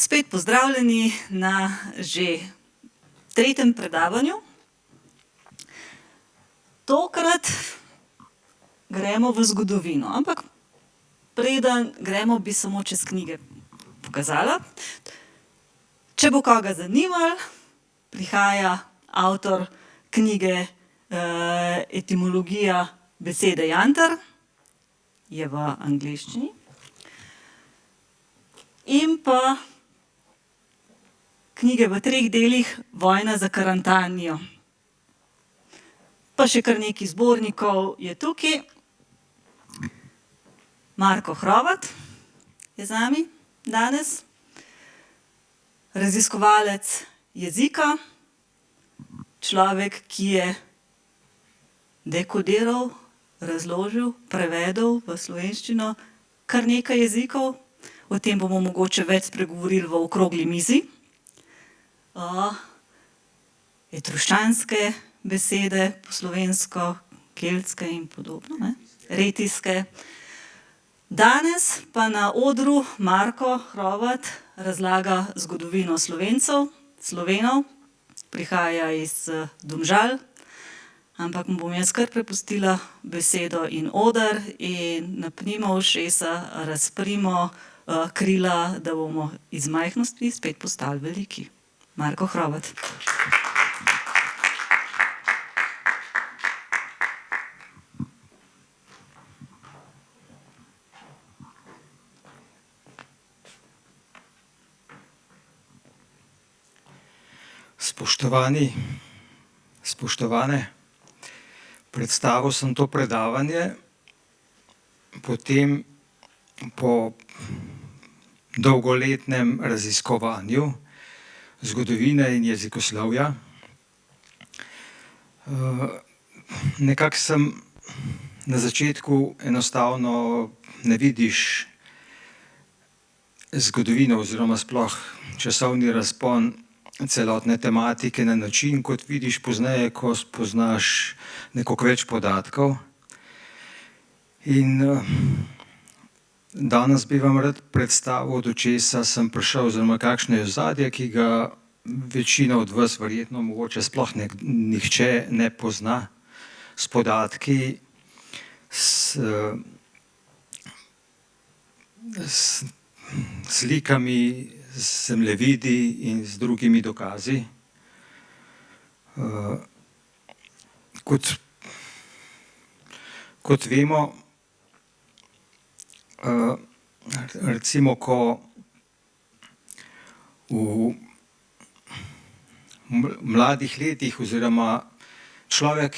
Spet pozdravljeni na že tretjem predavanju. Tokrat gremo v zgodovino, ampak preden gremo, bi samo čez knjige pokazala. Če bo koga zanimalo, prihaja avtor knjige Etimologija besede jantar, je v angleščini. In pa knjige v 3 delih Vojna za Karantanjo. Pa še kar nekaj zbornikov je tukaj. Marko Hrovat je z nami danes, raziskovalec jezika, človek, ki je dekodiral, razložil, prevedel v slovenščino kar nekaj jezikov. O tem bomo mogoče več spregovorili v okrogli mizi. Etruščanske besede po slovensko, keltske in podobno, retijske. Danes pa na odru Marko Hrovat razlaga zgodovino Slovencev, Slovenov, prihaja iz Domžal, ampak mu bom jaz kar prepustila besedo in oder in napnimo ušesa, razprimo krila, da bomo iz majhnosti spet postali veliki. Marko Hrovat. Spoštovani, spoštovane, predstavil sem to predavanje, potem po dolgoletnem raziskovanju zgodovine in jezikoslovja. Nekako sem na začetku enostavno ne vidiš zgodovino oziroma sploh časovni razpon celotne tematike na način, kot vidiš pozneje, ko spoznaš nekoliko več podatkov. In danes bi vam rad predstavil, do česa sem prišel, oziroma kakšno je ozadje, ki ga večina od vas verjetno mogoče sploh nihče ne pozna, s podatki, s slikami, z zemljevidi in z drugimi dokazi. Kot vemo, recimo, ko v mladih letih oziroma človek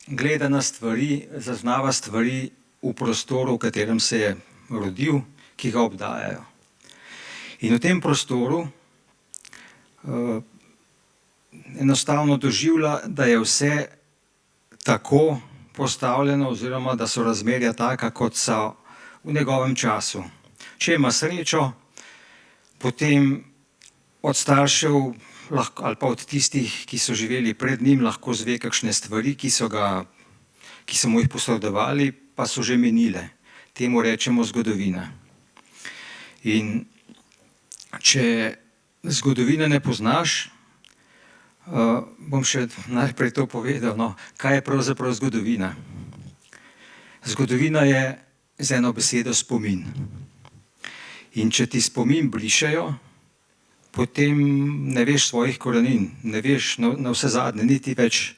gleda na stvari, zaznava stvari v prostoru, v katerem se je rodil, ki ga obdajajo. In v tem prostoru enostavno doživlja, da je vse tako postavljeno oziroma da so razmerja taka, kot so v njegovem času. Če ima srečo, potem od staršev ali pa od tistih, ki so živeli pred njim, lahko zve kakšne stvari, ki so mu jih posredovali, pa so že minile. Temu rečemo zgodovina. In če zgodovine ne poznaš, bom še najprej to povedal, kaj je pravzaprav zgodovina. Zgodovina je z eno besedo spomin. In če ti spomin brišejo, potem ne veš svojih korenin, ne veš na vse zadnje, niti več,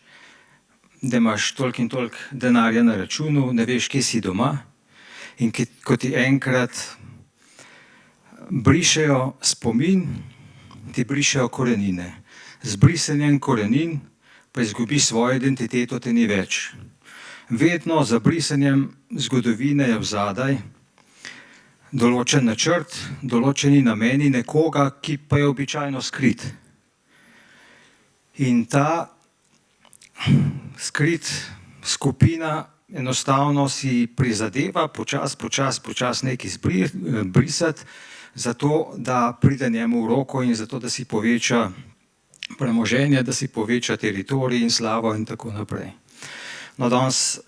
da imaš toliko in toliko denarja na računu, ne veš, kje si doma. In ko ti enkrat brišejo spomin, ti brišejo korenine. Z brisanjem korenin pa izgubiš svojo identiteto, te ni več. Vedno za brisanjem zgodovine je vzadaj določen načrt, določeni nameni nekoga, ki pa je običajno skrit. In ta skrit skupina enostavno si prizadeva počas nekaj brisati, zato da pride njemu v roko in zato da si poveča premoženje, da si poveča teritorij in slavo in tako naprej. No, danes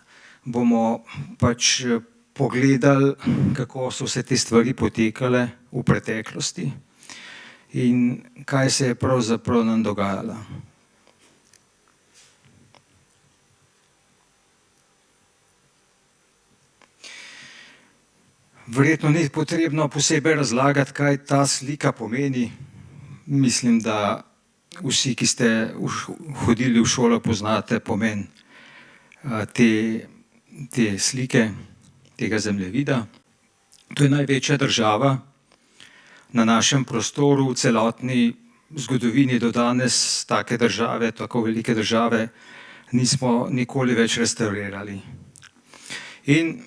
bomo pač pogledali, kako so vse te stvari potekale v preteklosti, in kaj se je pravzaprav nam dogajalo. Verjetno ni potrebno posebej razlagati, kaj ta slika pomeni. Mislim, da vsi, ki ste hodili v šolo, poznate pomen te slike, tega zemljevida. To je največja država na našem prostoru, v celotni zgodovini do danes take države, tako velike države, nismo nikoli več restavrirali. In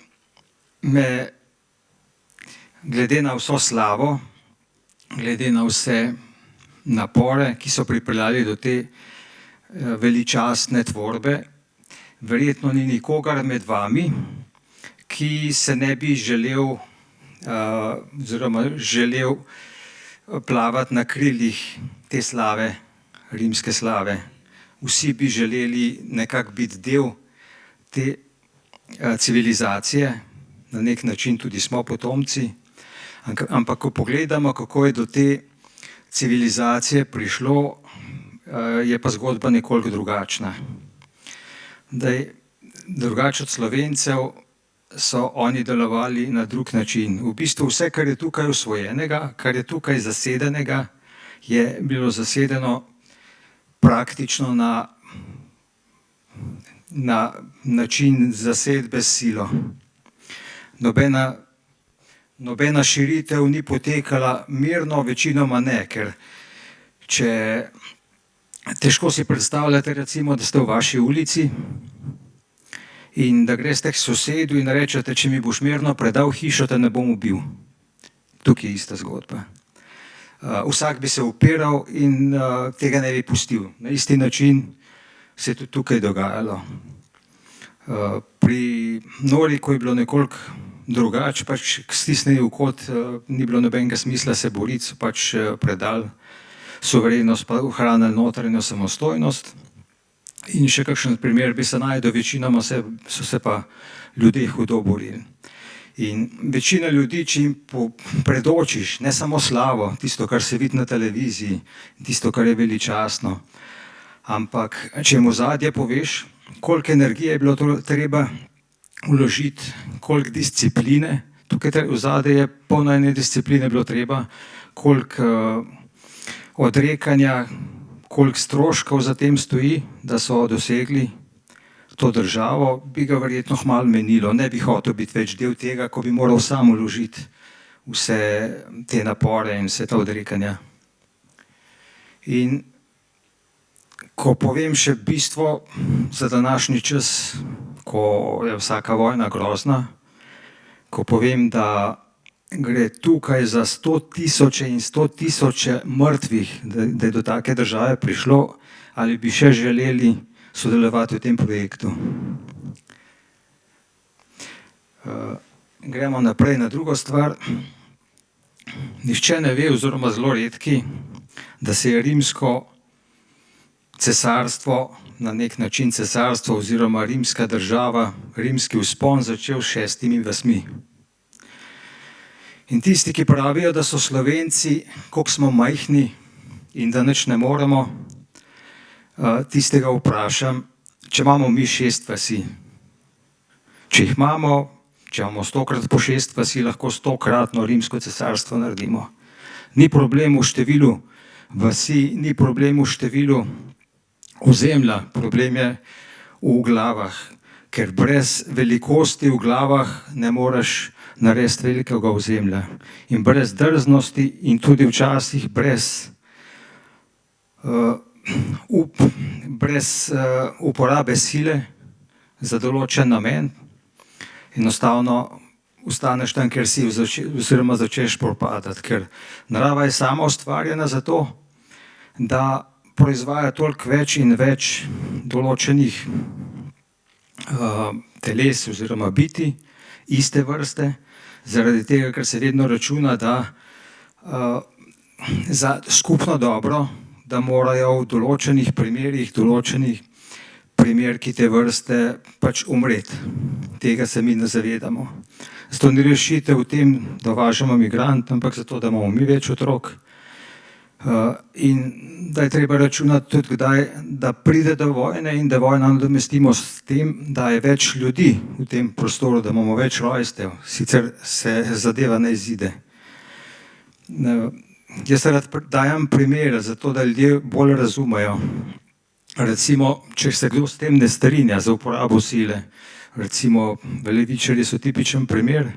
me glede na vso slavo, glede na vse napore, ki so pripeljali do te veličastne tvorbe, verjetno ni nikogar med vami, ki se ne bi želel oziroma želel plavati na krilih te slave, rimske slave. Vsi bi želeli nekako biti del te civilizacije, na nek način tudi smo potomci, ampak ko pogledamo, kako je do te civilizacije prišlo, je pa zgodba nekoliko drugačna. Drugače od Slovencev so oni delovali na drug način. V bistvu vse, kar je tukaj osvojenega, kar je tukaj zasedenega, je bilo zasedeno praktično na način zasedbe s silo. Nobena širitev ni potekala mirno, večinoma ne, ker težko si predstavljate, recimo, da ste v vaši ulici in da greste k sosedu in rečete, če mi boš mirno predal hišo, te ne bom ubil. Tukaj je ista zgodba. Vsak bi se upiral in tega ne bi pustil. Na isti način se je tudi tukaj dogajalo. Pri Noriku je bilo nekoliko drugače, pač stisnjeni v kot, ni bilo nobenega smisla se boriti, so pač predali suverenost, pa ohranili notranjo samostojnost. In še kakšen primer bi se našel, večinoma so se pa ljudje hudo borili. In večina ljudi, če jim predočiš, ne samo slavo, tisto, kar se vidi na televiziji, tisto, kar je veličastno, ampak če jim ozadje poveš, koliko energije je bilo treba vložiti, koliko discipline, tukaj ozadje je polno ene discipline bilo treba, koliko odrekanja, koliko stroškov za tem stoji, da so dosegli to državo, bi ga verjetno malo menilo. Ne bi hotel biti več del tega, ko bi moral sam vložiti vse te napore in vse ta odrekanja. In ko povem še bistvo za današnji čas, ko je vsaka vojna grozna, ko povem, da gre tukaj za 100 000 in 100 000 mrtvih, da je do take države prišlo, ali bi še želeli sodelovati v tem projektu. Gremo naprej na drugo stvar. Nihče ne ve, oziroma zelo redki, da se je rimsko cesarstvo, na nek način cesarstvo oziroma rimska država, rimski vzpon začel s 6 vasmi. In tisti, ki pravijo, da so Slovenci, koliko smo majhni in da nič ne moremo, tistega vprašam, če imamo mi 6 vasi. Če jih imamo, če imamo 100-krat po 6 vasi, lahko 100-kratno rimsko cesarstvo naredimo. Ni problem v številu vasi, ni problem v številu ozemlja, problem je v glavah, ker brez velikosti v glavah ne moreš narediti velikega ozemlja. In brez drznosti in tudi včasih brez uporabe sile za določen namen, enostavno ostaneš tam, kjer si, oziroma začneš propadati, ker narava je sama ustvarjena zato, da proizvaja toliko več in več določenih teles oziroma biti iste vrste, zaradi tega, ker se vedno računa, da za skupno dobro, da morajo v določenih primerih, določenih primerki te vrste pač umreti. Tega se mi ne zavedamo. Zato ni rešitev v tem, da uvažamo migrante, ampak zato, da imamo mi več otrok. In da je treba računati tudi kdaj, da pride do vojne in da vojno nadomestimo s tem, da je več ljudi v tem prostoru, da imamo več rojstev, sicer se zadeva ne izide. Jaz rad dajem primere, zato da ljudje bolj razumejo. Recimo, če se kdo s tem ne strinja za uporabo sile, recimo levičarji so tipičen primer,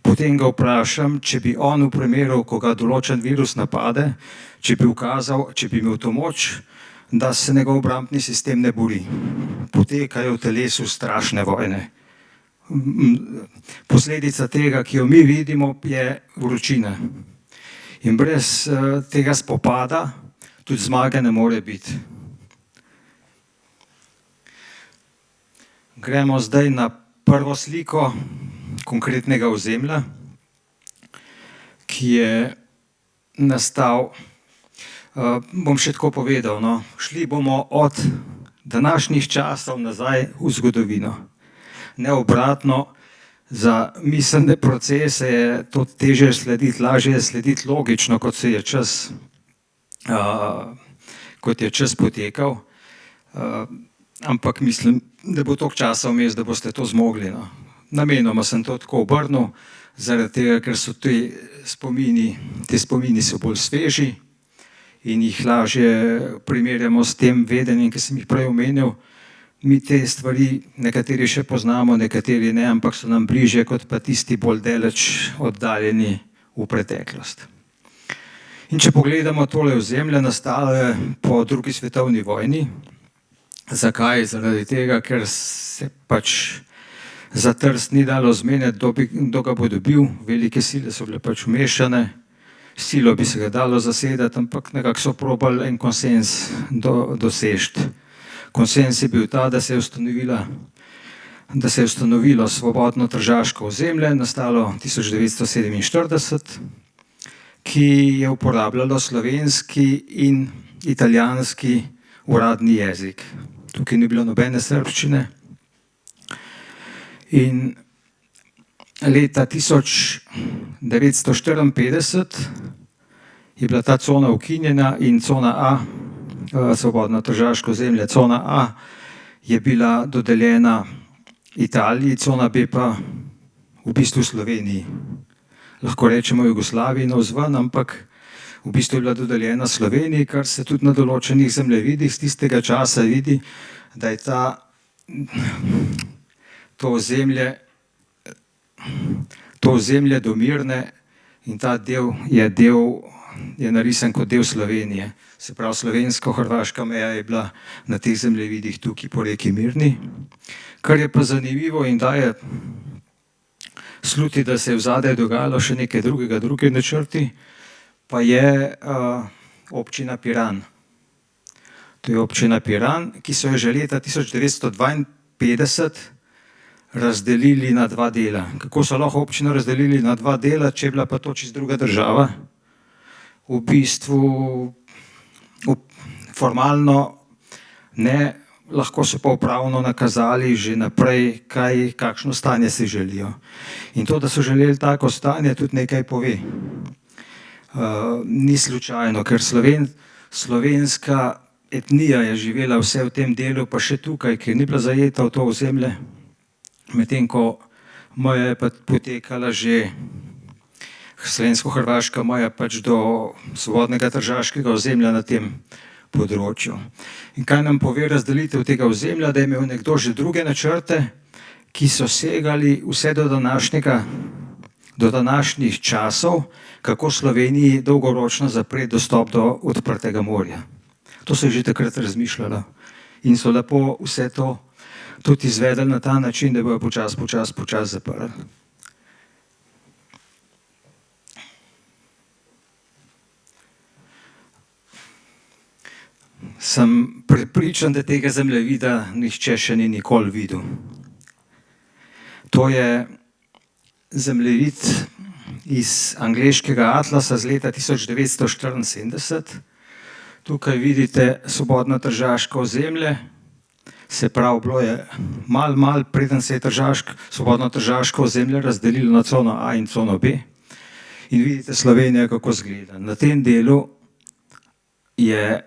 potem ga vprašam, če bi on v primeru, ko ga določen virus napade, če bi ukazal, če bi imel to moč, da se njegov obrambni sistem ne bori. Potekajo v telesu strašne vojne. Posledica tega, ki jo mi vidimo, je vročina. In brez tega spopada tudi zmage ne more biti. Gremo zdaj na prvo sliko konkretnega ozemlja, ki je nastal, bom še tako povedal, no, šli bomo od današnjih časov nazaj v zgodovino. Ne obratno, za miselne procese je to težje slediti, lažje je slediti logično, kot je čas potekal, ampak mislim, da bo toliko časa vmes, da boste to zmogli. No. Namenoma sem to tako obrnil, zaradi tega, ker so ti spomini so bolj sveži in jih lažje primerjamo s tem vedenjem, ki sem jih prej omenil. Mi te stvari nekateri še poznamo, nekateri ne, ampak so nam bližje kot pa tisti bolj daleč oddaljeni v preteklost. In če pogledamo tole ozemlje, nastalo je po drugi svetovni vojni. Zakaj? Zaradi tega, ker se pač za Trst ni dalo zmeniti, kdo ga bo dobil. Velike sile so bile pač vmešane, silo bi se ga dalo zasedati, ampak nekako so probali en konsens doseči. Konsens je bil ta, da se je ustanovilo svobodno tržaško ozemlje, nastalo 1947, ki je uporabljalo slovenski in italijanski uradni jezik. Tukaj ni bilo nobene srbščine. In leta 1954 je bila ta cona ukinjena in cona A, svobodno tržaško ozemlje, cona A je bila dodeljena Italiji, cona B pa v bistvu Sloveniji. Lahko rečemo Jugoslaviji navzven, ampak v bistvu je bila dodeljena Sloveniji, kar se tudi na določenih zemljevidih z tistega časa vidi, da je to ozemlje do Mirne in ta del je narisan kot del Slovenije. Se pravi, slovensko-hrvaška meja je bila na teh zemljevidih tukaj po reki Mirni. Kar je pa zanimivo in daje sluti, da se je v zadaj dogajalo še nekaj drugega, druge načrti, pa je občina Piran. To je občina Piran, ki so jo že leta 1952 razdelili na dva dela. Kako so lahko občino razdelili na dva dela, če je bila pa to čisto druga država? V bistvu formalno ne, lahko so pa upravno nakazali že naprej, kakšno stanje si želijo. In to, da so želeli tako stanje, tudi nekaj pove. Ni slučajno, ker slovenska etnija je živela vse v tem delu, pa še tukaj, ker ni bila zajeta v to ozemlje, medtem ko meja je pa potekala že slovensko-hrvaška meja pač do svobodnega tržaškega ozemlja na tem področju. In kaj nam pove razdelitev tega ozemlja? Da je imel nekdo že druge načrte, ki so segali vse do današnjih časov, kako Sloveniji dolgoročno zapreti dostop do odprtega morja. To se je že takrat razmišljalo in so lepo vse to tudi izvedli na ta način, da bojo počasi zaprli. Sem prepričan, da tega zemljevida nihče še ni nikoli videl. To je zemljevid iz angleškega atlasa z leta 1974. Tukaj vidite svobodno tržaško ozemlje, se pravi, bilo je malo preden se je svobodno tržaško ozemlje razdelilo na cono A in cono B. In vidite Slovenijo, kako izgleda. Na tem delu je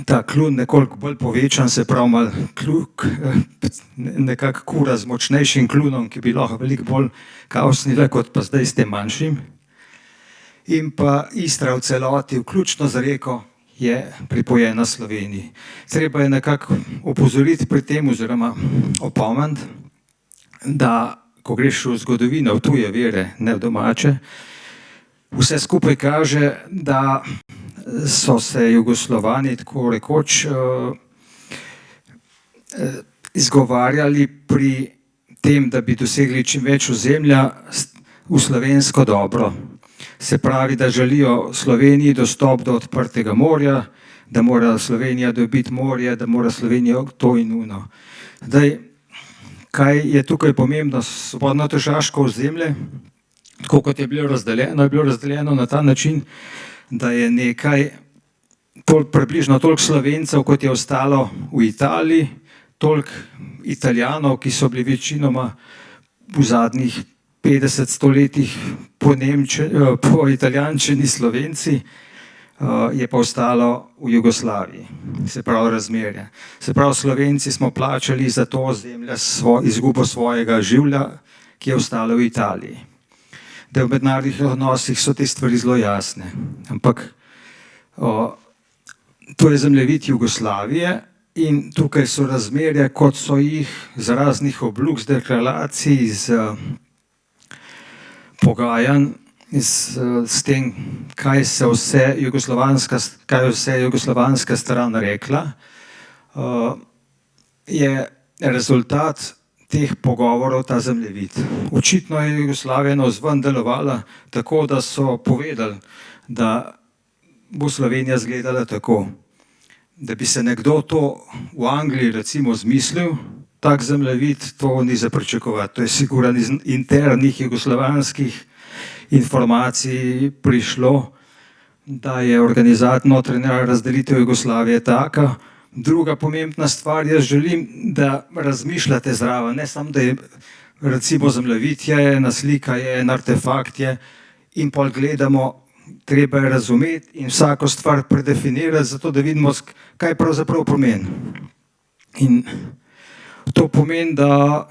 ta kljun nekoliko bolj povečan, se pravi malo nekako kura z močnejšim kljunom, ki bi lahko veliko bolj kaosnila kot pa zdaj s tem manjšim. In pa Istra v celoti, vključno z reko, je pripojena Sloveniji. Treba je nekako opozoriti pri tem oziroma opomniti, da ko greš v zgodovino, v tuje vere, ne v domače, vse skupaj kaže, da so se Jugoslovani tako rekoč izgovarjali pri tem, da bi dosegli čim več ozemlja v slovensko dobro. Se pravi, da želijo Sloveniji dostop do odprtega morja, da mora Slovenija dobiti morje, da mora Slovenija to in uno. Zdaj, kaj je tukaj pomembno? Svobodno-tržaško ozemlje, tako kot je bilo razdeljeno na ta način, da je nekaj, približno toliko Slovencev, kot je ostalo v Italiji, toliko Italijanov, ki so bili večinoma v zadnjih 50 stoletjih po italijančini Slovenci, je pa ostalo v Jugoslaviji, se pravi razmerje. Se pravi, Slovenci smo plačali za to ozemlje izgubo svojega življa, ki je ostalo v Italiji. Da v mednarodnih odnosih so te stvari zelo jasne. Ampak to je zemljevid Jugoslavije in tukaj so razmerja, kot so jih z raznih obljub, z deklaracij, z pogajanj, s tem, kaj vse jugoslovanska stran rekla, je rezultat teh pogovorov ta zemljevid. Očitno je Jugoslavija navzven delovala tako, da so povedali, da bo Slovenija izgledala tako. Da bi se nekdo to v Angliji recimo zmislil, tak zemljevid, to ni za pričakovati. To je sigurno iz internih jugoslovanskih informacij prišlo, da je notranja razdelitev Jugoslavije taka. Druga pomembna stvar, jaz želim, da razmišljate zraven, ne samo, da je recimo zemljevid je, ena slika je, en artefakt je in pol gledamo, treba je razumeti in vsako stvar predefinirati, zato da vidimo, kaj pravzaprav pomeni. In to pomeni, da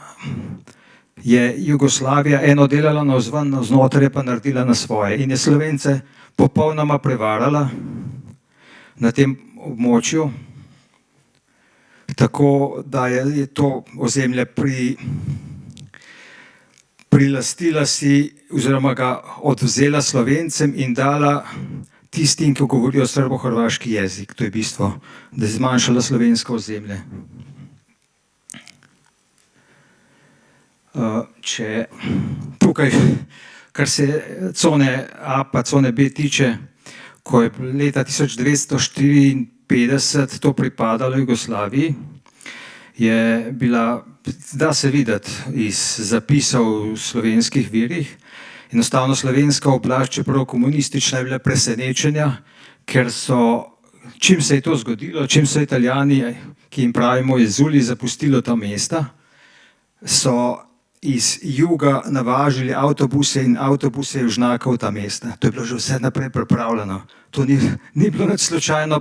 je Jugoslavija eno delala navzven, navznoter pa naredila na svoje. In je Slovence popolnoma prevarala na tem območju, tako da je to ozemlje prilastila si oziroma ga odvzela Slovencem in dala tistim, ki govorijo srbo-hrvaški jezik. To je bistvo, da je zmanjšala slovensko ozemlje. Če tukaj, kar se cone A pa cone B tiče, ko je leta 1954 to pripadalo Jugoslaviji, je bila, da se videti iz zapisov v slovenskih virih, enostavno slovenska oblast, čeprav komunistična, je bila presenečenja, ker so, čim se je to zgodilo, čim so Italijani, ki jim pravimo jezuli, zapustili ta mesta, so iz juga navažili avtobuse in avtobuse južnjakov v ta mesta. To je bilo že vse naprej pripravljeno. To ni bilo nič slučajno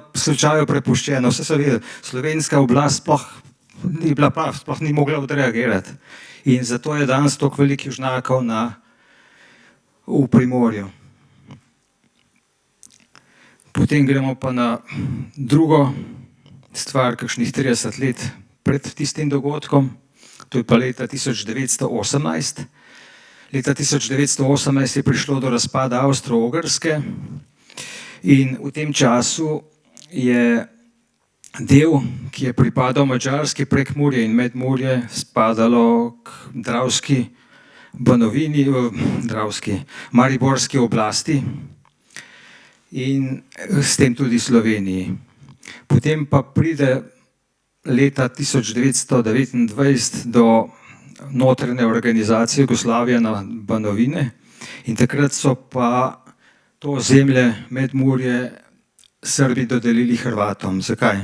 prepuščeno. Vse so vedeli, slovenska oblast sploh ni bila prav, sploh ni mogla odreagirati. In zato je danes toliko velikih južnjakov v Primorju. Potem gremo pa na drugo stvar, kakšnih 30 let pred tistim dogodkom. To je pa leta 1918. Leta 1918 je prišlo do razpada Avstro-Ogrske in v tem času je del, ki je pripadal Madžarski, Prekmurje in Medmurje, spadalo k Dravski banovini, Mariborski oblasti in s tem tudi Sloveniji. Potem pa pride leta 1929 do notranje organizacije Jugoslavije na Banovine in takrat so pa to ozemlje Medmurje Srbi dodelili Hrvatom. Zakaj?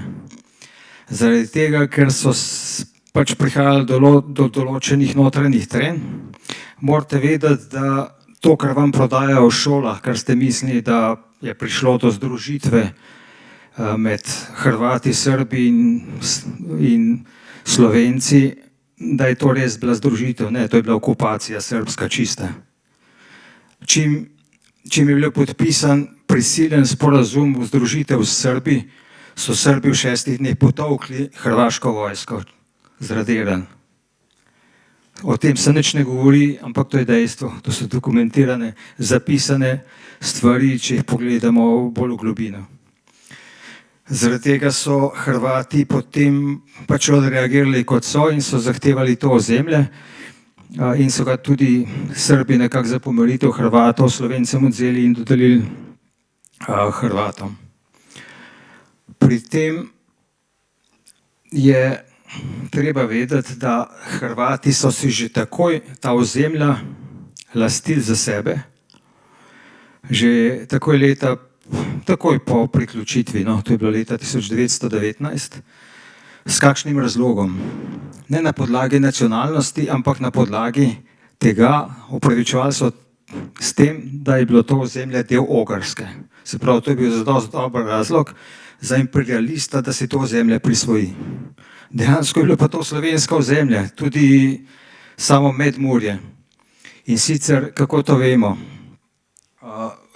Zaradi tega, ker so pač prihajali do določenih notranjih trenj. Morate vedeti, da to, kar vam prodajajo v šolah, kar ste mislili, da je prišlo do združitve med Hrvati, Srbi in Slovenci, da je to res bila združitev. Ne, to je bila okupacija srbska čista. Čim je bil podpisan prisiljen sporazum v združitev s Srbi, so Srbi v 6 dneh potolkli hrvaško vojsko z radeljem. O tem se nič ne govori, ampak to je dejstvo. To so dokumentirane, zapisane stvari, če jih pogledamo bolj v globino. Zaradi tega so Hrvati potem pač odreagirali kot so in so zahtevali to ozemlje in so ga tudi Srbi nekako za pomiritev Hrvatov Slovencem odzeli in dodelili Hrvatom. Pri tem je treba vedeti, da Hrvati so si že takoj ta ozemlja lastili za sebe, že takoj po priključitvi, no, to je bilo leta 1919. S kakšnim razlogom? Ne na podlagi nacionalnosti, ampak na podlagi tega, opravičevali so s tem, da je bilo to ozemlje del Ogrske. Se pravi, to je bil zadosti dober razlog za imperialista, da si to ozemlje prisvoji. Dejansko je bilo pa to slovensko ozemlje, tudi samo Medmurje. In sicer, kako to vemo,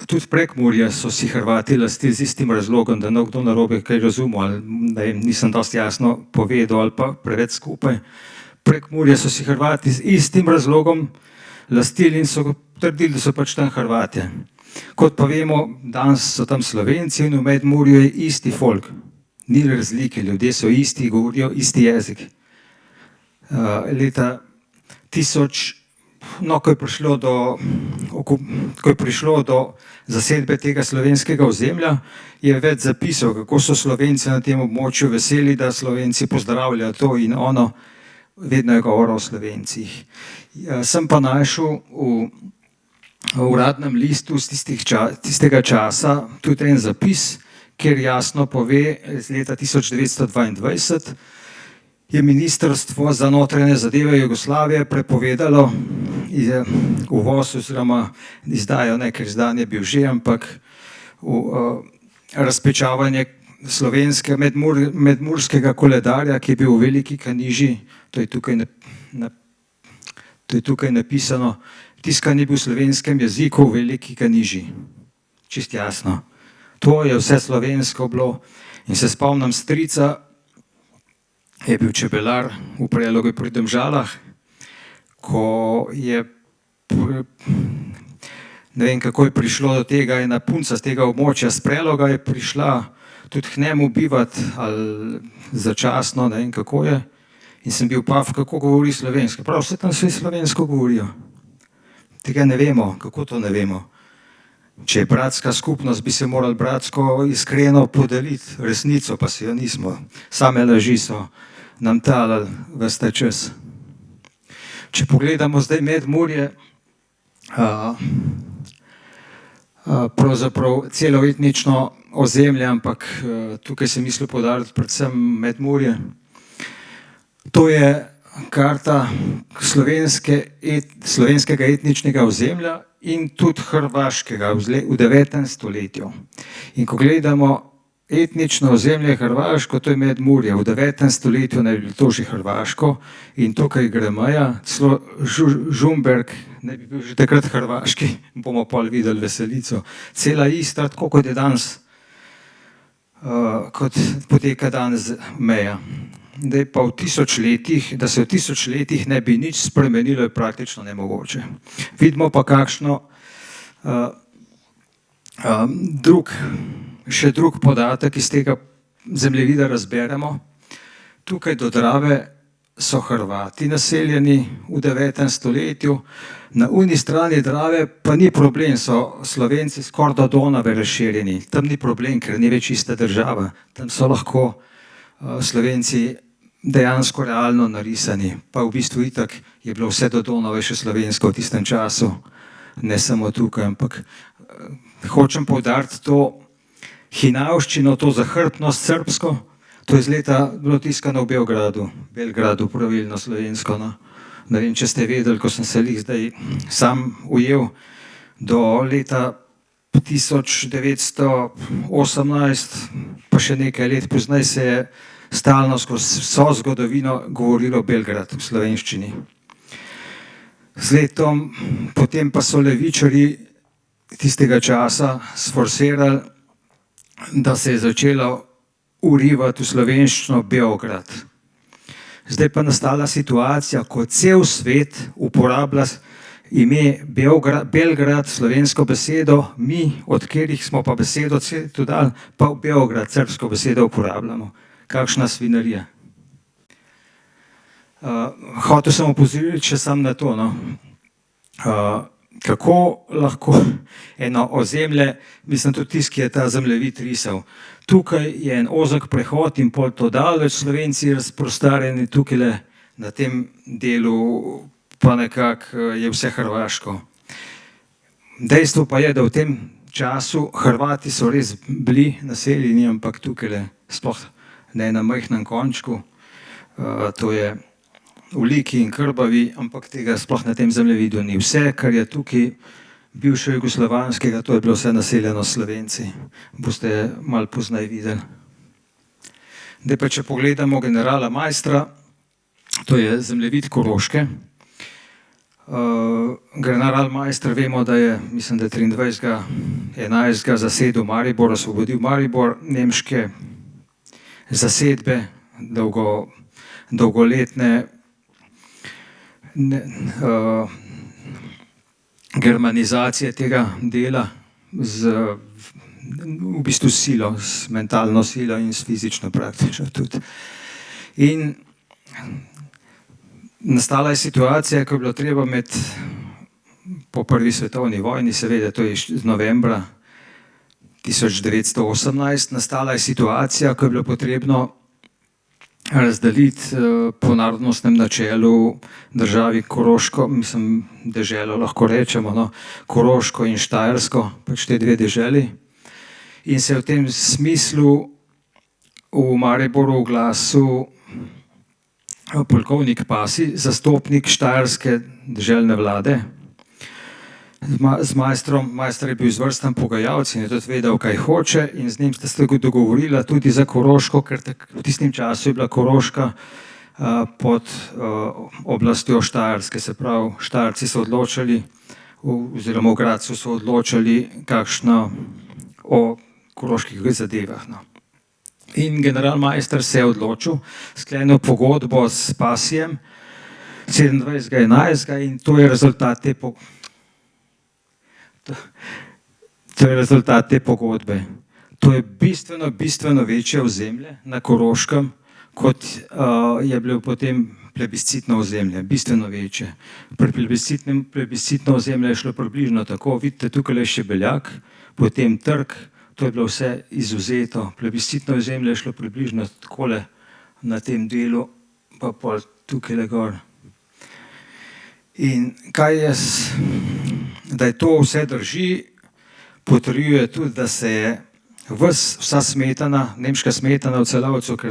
tudi Prekmurje so si Hrvati lastili z istim razlogom, da ne kdo narobe kaj razumel, ali da jim nisem dosti jasno povedal ali pa preveč skupaj. Prekmurje so si Hrvati z istim razlogom lastili in so trdili, da so pač tam Hrvatje. Kot pa vemo, danes so tam Slovenci in v Medmurju je isti folk. Ni razlike, ljudje so isti, govorijo isti jezik. Leta 1000, no, ko je prišlo do zasedbe tega slovenskega ozemlja, je več zapisal, kako so Slovenci na tem območju veseli, da Slovenci pozdravljajo to in ono, vedno je govoril o Slovencih. Sem pa našel v uradnem listu z tistega časa tudi en zapis, kjer jasno pove, iz leta 1922 je Ministrstvo za notranje zadeve Jugoslavije prepovedalo uvoz oziroma izdajo, ne, ker izdan je bil že, ampak razpečavanje slovenskega medmurskega koledarja, ki je bil v Veliki Kaniži, to je tukaj napisano, tiskan je bil v slovenskem jeziku v Veliki Kaniži. Čist jasno. To je vse slovensko bilo in se spomnim strica, je bil čebelar v Prelogu pri Domžalah, ko je, ne vem kako je prišlo do tega, ena punca z tega območja z Preloga je prišla tudi k njemu bivati ali začasno, ne vem kako je, in sem bil pav, kako govori slovensko. Prav, vse tam vse slovensko govorijo. Tega ne vemo, kako to ne vemo. Če je bratska skupnost, bi se morali bratsko iskreno podeliti resnico, pa si jo nismo. Same laži so nam talali ves ta čas. Če pogledamo zdaj Medmurje, pravzaprav celoetnično ozemlje, ampak tukaj sem mislil poudariti predvsem Medmurje. To je karta slovenskega etničnega ozemlja in tudi hrvaškega v 9. stoletju. In ko gledamo etnično ozemlje Hrvaško, to je Medmurje. V 9. stoletju naj bi bilo to že Hrvaško in tukaj gre meja, celo Žumberk naj bi bil že takrat hrvaški, bomo pol videli Veselico. Cela Istra, tako kot je danes, kot poteka danes meja. Da je pa v 1000 letih, da se v 1000 letih ne bi nič spremenilo, je praktično nemogoče. Vidimo pa kakšno še drug podatek iz tega zemljevida razberemo. Tukaj do Drave so Hrvati naseljeni v 9. stoletju, na uni strani Drave pa ni problem, so Slovenci skoraj do Donave razširjeni. Tam ni problem, ker ni več ista država. Tam so lahko Slovenci dejansko realno narisani. Pa v bistvu itak je bilo vse do Donave še slovensko v tistem času. Ne samo tukaj, ampak hočem poudariti to hinavščino, to zahrbtnost srbsko. To je iz leta bilo tiskano v Belgradu, pravilno slovensko. No. Ne vem, če ste vedeli, ko sem se zdaj sam ujel, do leta 1918, pa še nekaj let pozneje, se je stalno skozi vso zgodovino govorilo Belgrad v slovenščini. Z letom, potem pa so levičarji tistega časa sforsirali, da se je začelo urivati v slovenščino Beograd. Zdaj pa nastala situacija, ko cel svet uporablja ime Belgrad, slovensko besedo, mi, od katerih smo pa besedo svetu dali, pa v Beograd, srbsko besedo uporabljamo. Kakšna svinarija. Hotel sem opozoriti še sam na to, no. Kako lahko eno ozemlje, mislim tudi tisti, ki je ta zemljevid risal. Tukaj je en ozek prehod in pol to daleč Slovenci razprostarjeni, tukaj na tem delu pa nekako je vse hrvaško. Dejstvo pa je, da v tem času Hrvati so res bili naseljeni, ampak tukaj sploh ne na majhnem končku, to je v Liki in Krbavi, ampak tega sploh na tem zemljevidu ni. Vse, kar je tukaj bivše jugoslovanskega, to je bilo vse naseljeno Slovenci. Boste malo pozneje videli. Zdaj pa, če pogledamo generala Maistra, to je zemljevid Koroške. General Maister, vemo, da je, mislim, da 23.11. zasedel Maribor, osvobodil Maribor, nemške zasedbe, dolgoletne germanizacije tega dela z v bistvu silo, s mentalno silo in s fizično praktično tudi. In nastala je situacija, ko je bilo treba po prvi svetovni vojni, seveda to je iz novembra 1918, nastala je situacija, ko je bilo potrebno razdeliti po narodnostnem načelu državi Koroško, mislim, deželo lahko rečemo, no, Koroško in Štajersko, pač te dve deželi. In se je v tem smislu v Mariboru oglasil polkovnik Pasi, zastopnik štajerske deželne vlade, z Maistrom. Maister je bil izvrsten pogajalec in je tudi vedel, kaj hoče, in z njim sta se dogovorila tudi za Koroško, ker v tistem času je bila Koroška pod oblastjo Štajerske, se pravi, Štajerci so odločali, oziroma v Gradcu so odločali kakšno o koroških zadevah. In general Maister se je odločil, sklenil pogodbo s Pasijem 27.11. in to je rezultat te pogodbe. To je bistveno večje ozemlje na Koroškem, kot je bilo potem plebiscitno ozemlje, bistveno večje. Pri plebiscitno ozemlje je šlo približno tako, vidite tukaj je še Beljak, potem Trg, to je bilo vse izuzeto. Plebiscitno ozemlje je šlo približno takole na tem delu, pa pol tukaj gor. In da je to vse drži, potrjuje tudi, da se je vsa smetana, nemška smetana v Celovcu, ker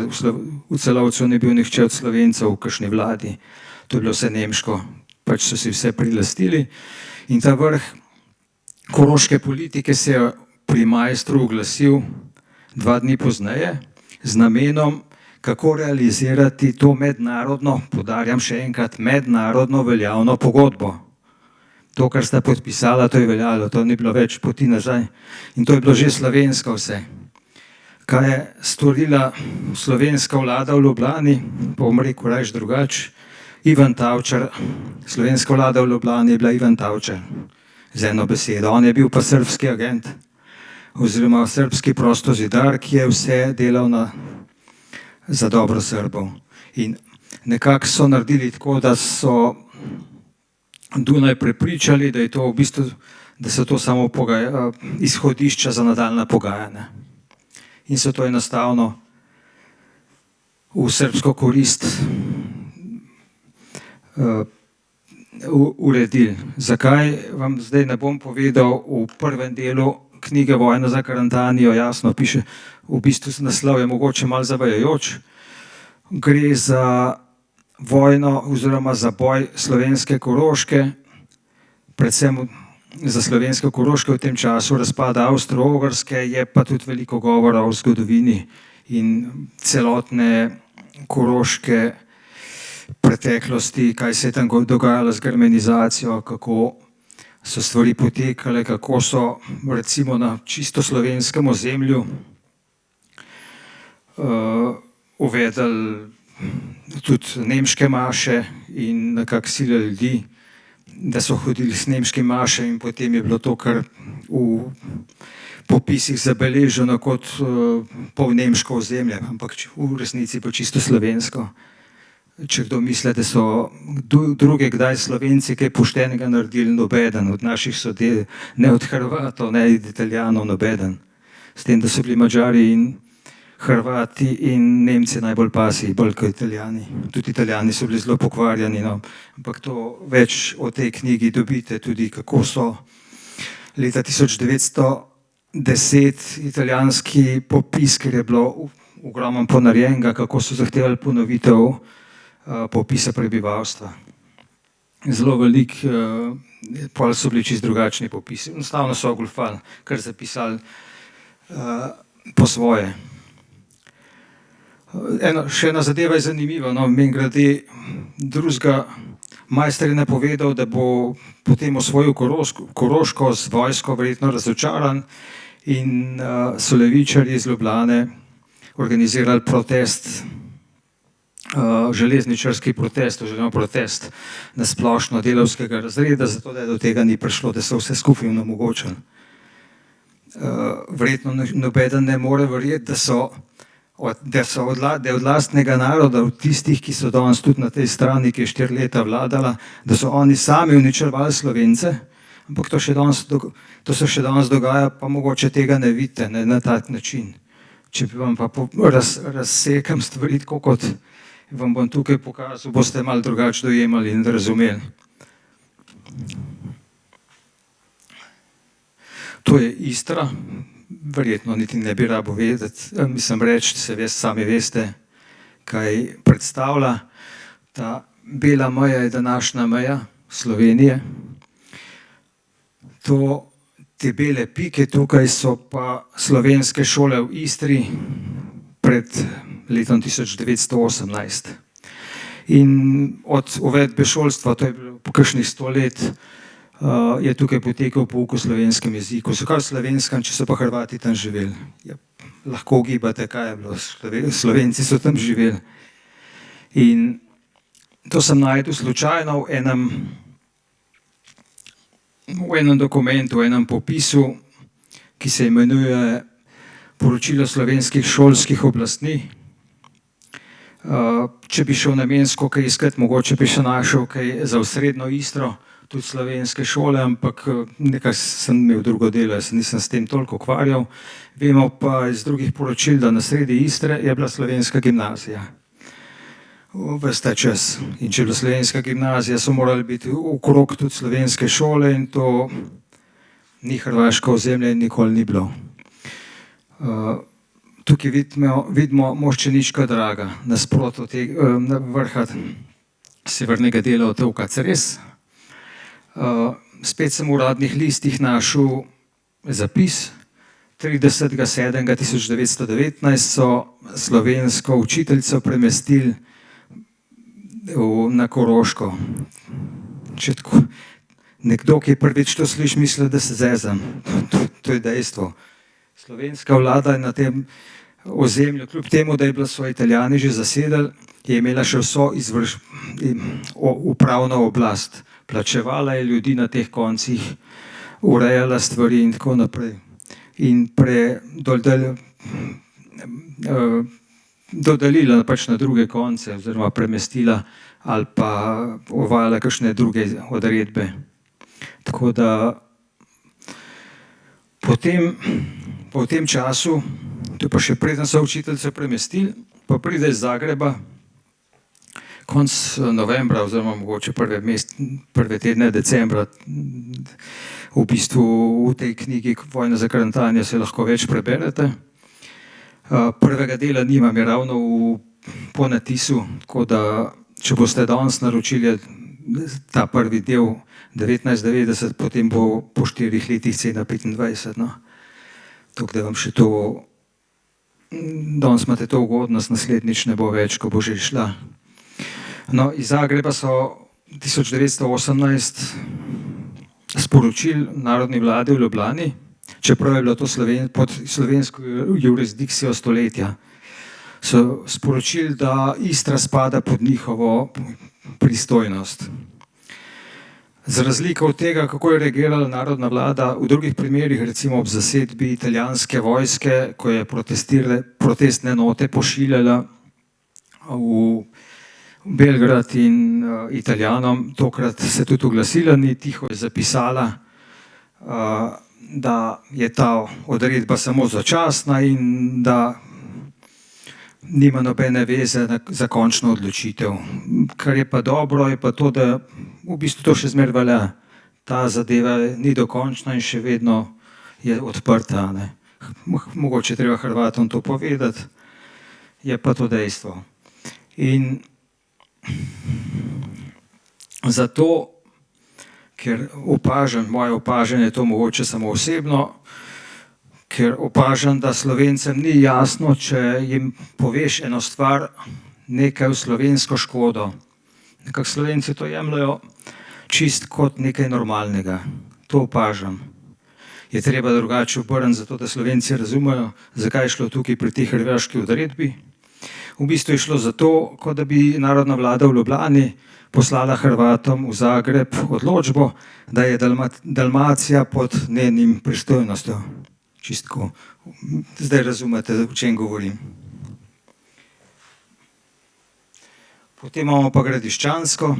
v Celovcu ni bil nihče od Slovencev v kakšni vladi, to je bilo vse nemško, pač so si vse prilastili. In ta vrh koroške politike se je pri Maistru oglasil 2 dni pozneje z namenom, kako realizirati to mednarodno, poudarjam še enkrat, mednarodno veljavno pogodbo. To, kar sta podpisala, to je veljalo, to ni bilo več poti nazaj. In to je bilo že slovensko vse. Kaj je storila slovenska vlada v Ljubljani, pa bom rekel rajš drugače, Ivan Tavčar, slovenska vlada v Ljubljani je bila Ivan Tavčar, z eno besedo. On je bil pa srbski agent, oziroma srbski prostozidar, ki je vse delal za dobro Srbov. In nekako so naredili tako, da so Dunaj prepričali, da je to v bistvu, da so to samo izhodišča za nadaljnja pogajanja. In so to enostavno v srbsko korist uredili. Zakaj, vam zdaj ne bom povedal. V prvem delu knjige Vojna za Karantanio jasno piše, v bistvu naslov je mogoče malo zavajajoč. Gre za vojno oziroma za boj slovenske Koroške, predvsem za slovenske Koroške v tem času razpada Avstro-Ogrske, je pa tudi veliko govora o zgodovini in celotne koroške preteklosti, kaj se je tam dogajalo z germanizacijo, kako so stvari potekale, kako so recimo na čisto slovenskem ozemlju uvedli tudi nemške maše in nekako silili ljudi, da so hodili s nemškim mašem, in potem je bilo to kar v popisih zabeleženo kot pol nemško ozemlje, ampak v resnici pa čisto slovensko. Če kdo misli, da so druge kdaj Slovenci kaj poštenega naredili, nobeden od naših sodel, ne od Hrvatov, ne od Italijanov, nobeden. S tem, da so bili Madžari in Hrvati in Nemci najbolj pasji, bolj kot Italijani. Tudi Italijani so bili zelo pokvarjeni, no. Ampak to več o tej knjigi dobite tudi, kako so leta 1910 italijanski popis, ker je bilo ogromno ponarejenega, kako so zahtevali ponovitev popisa prebivalstva. Zelo velik, pol so bili čisto drugačni popisi. Enostavno so ogoljufali, kar zapisali po svoje. Še ena zadeva je zanimiva, no, mimogrede, drugega majster je napovedal, da bo potem osvojil Koroško z vojsko verjetno razočaran, in so levičarji iz Ljubljane organizirali protest, železničarski protest oziroma protest na splošno delavskega razreda, zato da do tega ni prišlo, da so vse skupaj onemogočili. Verjetno nobeden ne more verjeti, da je od lastnega naroda, od tistih, ki so danes tudi na tej strani, ki je 4 leta vladala, da so oni sami uničevali Slovence, ampak to se še danes dogaja, pa mogoče tega ne vidite, ne, na tak način. Če bi vam pa razsekam stvari, tako kot vam bom tukaj pokazal, boste malo drugače dojemali in razumeli. To je Istra, verjetno niti ne bi rabo vedeti, mislim reči, sami veste, kaj predstavlja. Ta bela meja je današnja meja Slovenije. Te bele pike tukaj so pa slovenske šole v Istri pred letom 1918. In od uvedbe šolstva, to je bilo po kakšnih 100 let, je tukaj potekal pouk v slovenskem jeziku. Zakaj v slovenskem, če so pa Hrvati tam živeli? Ja, lahko ugibate, kaj je bilo, Slovenci so tam živeli. In to sem našel slučajno v enem dokumentu, v enem popisu, ki se imenuje Poročilo slovenskih šolskih oblastni. Če bi šel namensko kaj iskati, mogoče bi še našel kaj za osrednjo Istro, tudi slovenske šole, ampak nekaj sem imel drugo delo, jaz nisem s tem toliko ukvarjal. Vemo pa iz drugih poročil, da na sredi Istre je bila slovenska gimnazija. Ves ta čas. In če je bila slovenska gimnazija, so morali biti okrog tudi slovenske šole, in to ni hrvaško ozemlje in nikoli ni bilo. Tukaj vidimo Moščeniška Draga, nasprotno vrha severnega dela otoka Cres. Spet sem v uradnih listih našel zapis. 30.7.1919 so slovensko učiteljico premestili na Koroško. Nekdo, ki je prvič to sliši, misli, da se zezam. To je dejstvo. Slovenska vlada je na tem ozemlju, kljub temu, da so Italijani že zasedali, je imela še vso upravno oblast. Plačevala je ljudi na teh koncih, urejala stvari in tako naprej. In dodelila pač na druge konce, oziroma premestila ali pa uvajala kakšne druge odredbe. Tako da po tem času, to pa še preden so učiteljico premestili, pa pride iz Zagreba konec novembra, oziroma mogoče prve tedne decembra. V bistvu v tej knjigi Vojna za Karantanjo se lahko več preberete. Prvega dela nimam, je ravno po natisu, tako da če boste danes naročili, ta prvi del 1990, potem bo po 4 letih cena 25. No. Tako da vam še to, danes imate to ugodnost, naslednjič ne bo več, ko bo že šla. No, iz Zagreba so 1918 sporočili narodni vladi v Ljubljani, čeprav je bilo to pod slovensko jurisdikcijo stoletja, so sporočili, da Istra spada pod njihovo pristojnost. Za razliko od tega, kako je reagirala narodna vlada v drugih primerih, recimo ob zasedbi italijanske vojske, ko je protestne note pošiljala v Belgrad in Italijanom, tokrat se tudi oglasila, ni tiho je zapisala, da je ta odredba samo začasna in da nima nobene veze za končno odločitev. Kar je pa dobro, je pa to, da v bistvu to še zmeraj velja. Ta zadeva ni dokončna in še vedno je odprta. Ne. Mogoče treba Hrvatom to povedati, je pa to dejstvo. In zato, ker opažam, moje opažanje je to mogoče samo osebno, ker opažam, da Slovencem ni jasno, če jim poveš eno stvar, nekaj v slovensko škodo. Nekako Slovenci to jemljajo čist kot nekaj normalnega. To opažam. Je treba drugače obrniti, zato da Slovenci razumejo, zakaj je šlo tukaj pri tej hrvaški odredbi. V bistvu je šlo zato, kot da bi narodna vlada v Ljubljani poslala Hrvatom v Zagreb odločbo, da je Dalmacija pod njenim pristojnostjo. Čistko. Zdaj razumete, o čem govorim. Potem imamo pa Gradiščansko.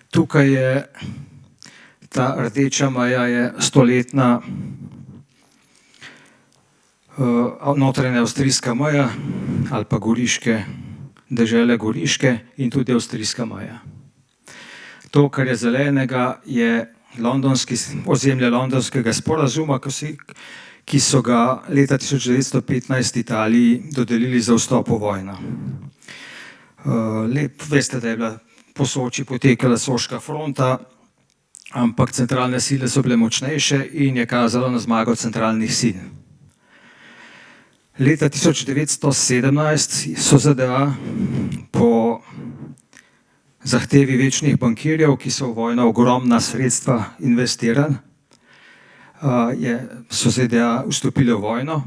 Tukaj je ta rdeča meja, je stoletna notranja avstrijska meja ali pa goriške, dežele Goriške in tudi avstrijska meja. To, kar je zelenega, je ozemlje londonskega sporazuma, ki so ga leta 1915 Italiji dodelili za vstop v vojno. Veste, da je bila po Soči potekala Soška fronta, ampak centralne sile so bile močnejše in je kazalo na zmago centralnih sil. Leta 1917 so ZDA po zahtevi večnih bankirjev, ki so v vojno ogromna sredstva investirali, so ZDA vstopili v vojno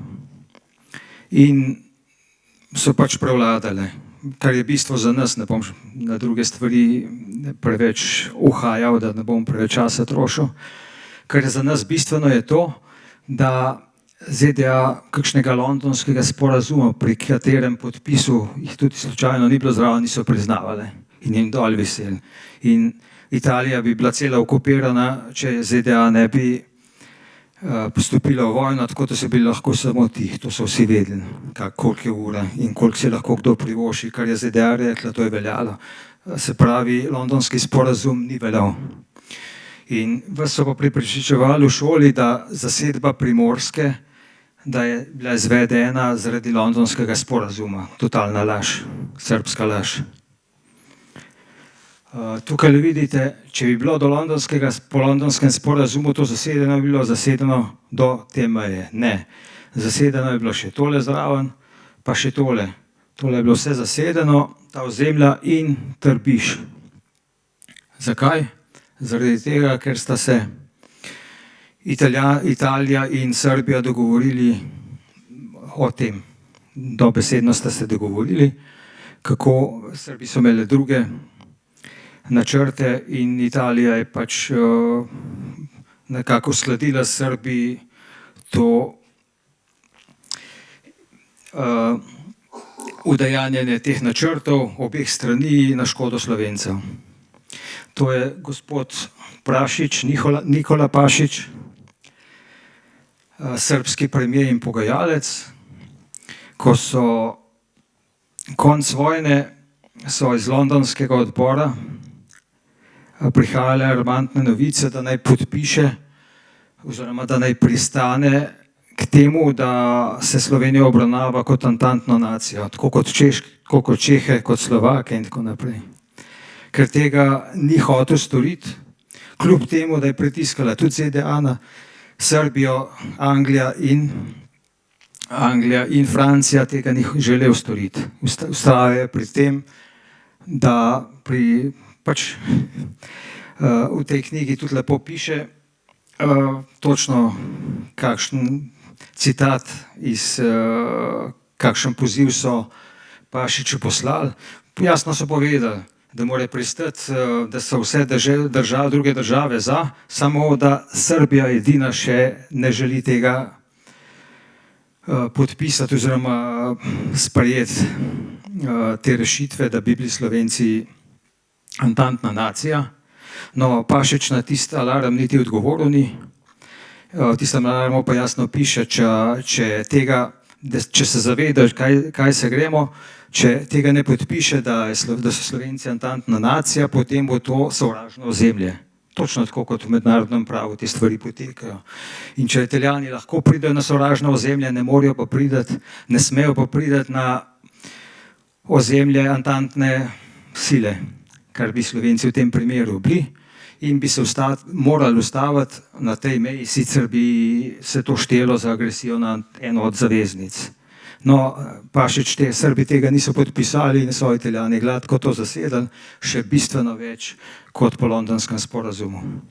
in so pač prevladale. Kar je bistvo za nas, ne bom na druge stvari preveč uhajal, da ne bom preveč časa trošil. Kar je za nas bistveno je to, da ZDA kakšnega londonskega sporazuma, pri katerem podpisu jih tudi slučajno ni bilo zraven, niso priznavale. In jim dol vesel. In Italija bi bila cela okupirana, če ZDA ne bi postopila v vojno, tako da so bili lahko samo ti, to so vsi vedeli, koliko je ura in koliko se lahko kdo privoši, kar je ZDA rekla, to je veljalo. Se pravi, londonski sporazum ni veljal. In vas so pa prepričevali v šoli, da zasedba Primorske, da je bila izvedena zaradi londonskega sporazuma. Totalna laž, srbska laž. Tukaj vidite, če bi bilo po londonskem sporazumu to zasedeno, bi bilo zasedeno do te meje. Ne, zasedeno je bilo še tole zraven, pa še tole. Tole je bilo vse zasedeno, ta ozemlja in Trbiž. Zakaj? Zaradi tega, ker sta se Italija in Srbija dogovorili o tem. Dobesedno sta se dogovorili, kako Srbi so imeli druge načrte in Italija je pač nekako sledila Srbiji to udejanjanje teh načrtov obeh strani na škodo Slovencev. To je gospod Prašič, Nikola Pašič, srbski premijer in pogajalec. Ko so konec vojne, so iz londonskega odbora prihajale alarmantne novice, da naj podpiše oziroma da naj pristane k temu, da se Slovenija obravnava kot antantno nacijo, tako kot Čehe, kot Slovake in tako naprej. ker tega ni hotel storiti, kljub temu, da je pritiskala tudi ZDA na Srbijo, Anglija in Francija tega ni želel storiti. Vztraja pri tem, da v tej knjigi tudi lepo piše točno kakšen citat iz kakšen poziv so Pašiču poslali. Jasno so povedali, da mora pristati, da so vse druge države za, samo da Srbija edina še ne želi tega podpisati oziroma sprejeti te rešitve, da bi bili Slovenci antantna nacija. No, Pašič na tisti alarm niti odgovoril ni. Tistem alarmu pa jasno piše, če se zavedaš, kaj se gremo, če tega ne podpiše, da so Slovenci antantna nacija, potem bo to sovražno ozemlje. Točno tako kot v mednarodnem pravu te stvari potekajo. In če Italijani lahko pridejo na sovražno ozemlje, ne smejo pa priti na ozemlje antantne sile, kar bi Slovenci v tem primeru bili, in bi se morali ustaviti na tej meji, sicer bi se to štelo za agresijo na eno od zaveznic. No, Pašič, Srbi tega niso podpisali in so Italijani gladko to zasedali, še bistveno več kot po londonskem sporazumu.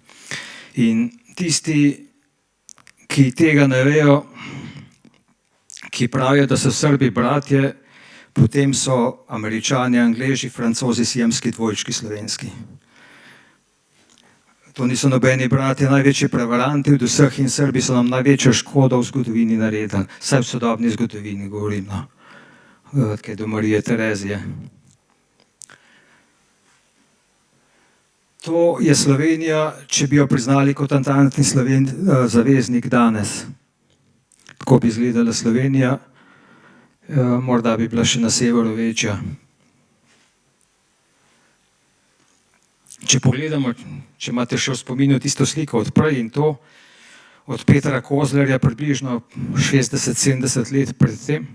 In tisti, ki tega ne vejo, ki pravijo, da so Srbi bratje, potem so Američani, Angleži, Francozi, siamski dvojčki slovenski. To niso nobeni bratje, največji prevaranti od vseh, in Srbi so nam največjo škodo v zgodovini naredili, saj v sodobni zgodovini govorim, kaj do Marije Terezije. To je Slovenija, če bi jo priznali kot antantni zaveznik danes. Tako bi izgledala Slovenija, morda bi bila še na severu večja. Če pogledamo, če imate še v spominu tisto sliko od prej in to, od Petra Kozlerja približno 60-70 let predtem,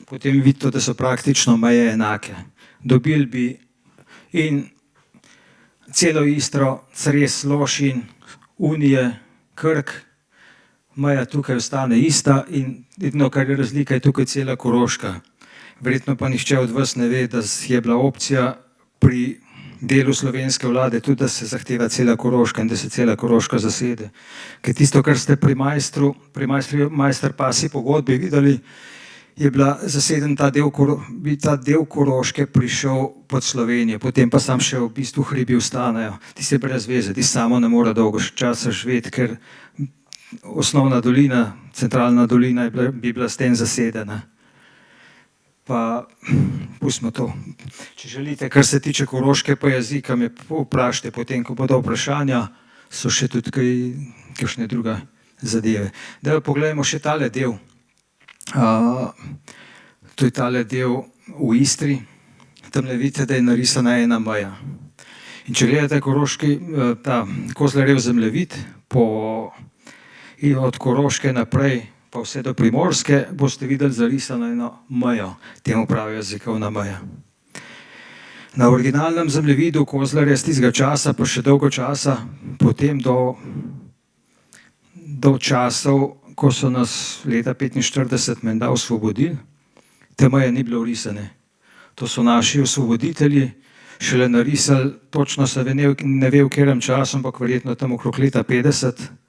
potem vidite, da so praktično meje enake. Dobili bi in celo Istro, Cres, Lošinj, Unije, Krk, meja tukaj ostane ista in edino, kar je razlika, je tukaj cela Koroška. Verjetno pa nihče od vas ne ve, da je bila opcija pri delu slovenske vlade tudi, da se zahteva cela Koroška in da se cela Koroška zasede. Ker tisto, kar ste pri Majster-Pasi pogodbi videli, je bila zaseden ta del Koroške prišel pod Slovenijo, potem pa sam še v bistvu hribi ostanejo. Tisti je brez veze, tisti samo ne more dolgo časa živeti, ker osnovna dolina, centralna dolina bi bila s tem zasedena. Pa pustimo to. Če želite, kar se tiče Koroške pa jezika, me vprašajte potem, ko bodo vprašanja, so še tudi kakšne druge zadeve. Da pogledamo še tale del. To je tale del v Istri. Tamle vidite, da je narisana ena meja. In če gledate ta Kozlerjev zemljevid od Koroške naprej pa vse do Primorske, boste videli zarisano eno mejo, temu pravijo jezikovna meja. Na originalnem zemljevidu Kozlerja z tistega časa, pa še dolgo časa, potem do časov, ko so nas leta 1945 menda osvobodili, te meje ni bilo vrisane. To so naši osvoboditelji šele narisali, točno se ne ve v katerem času, ampak verjetno tam okrog leta 50.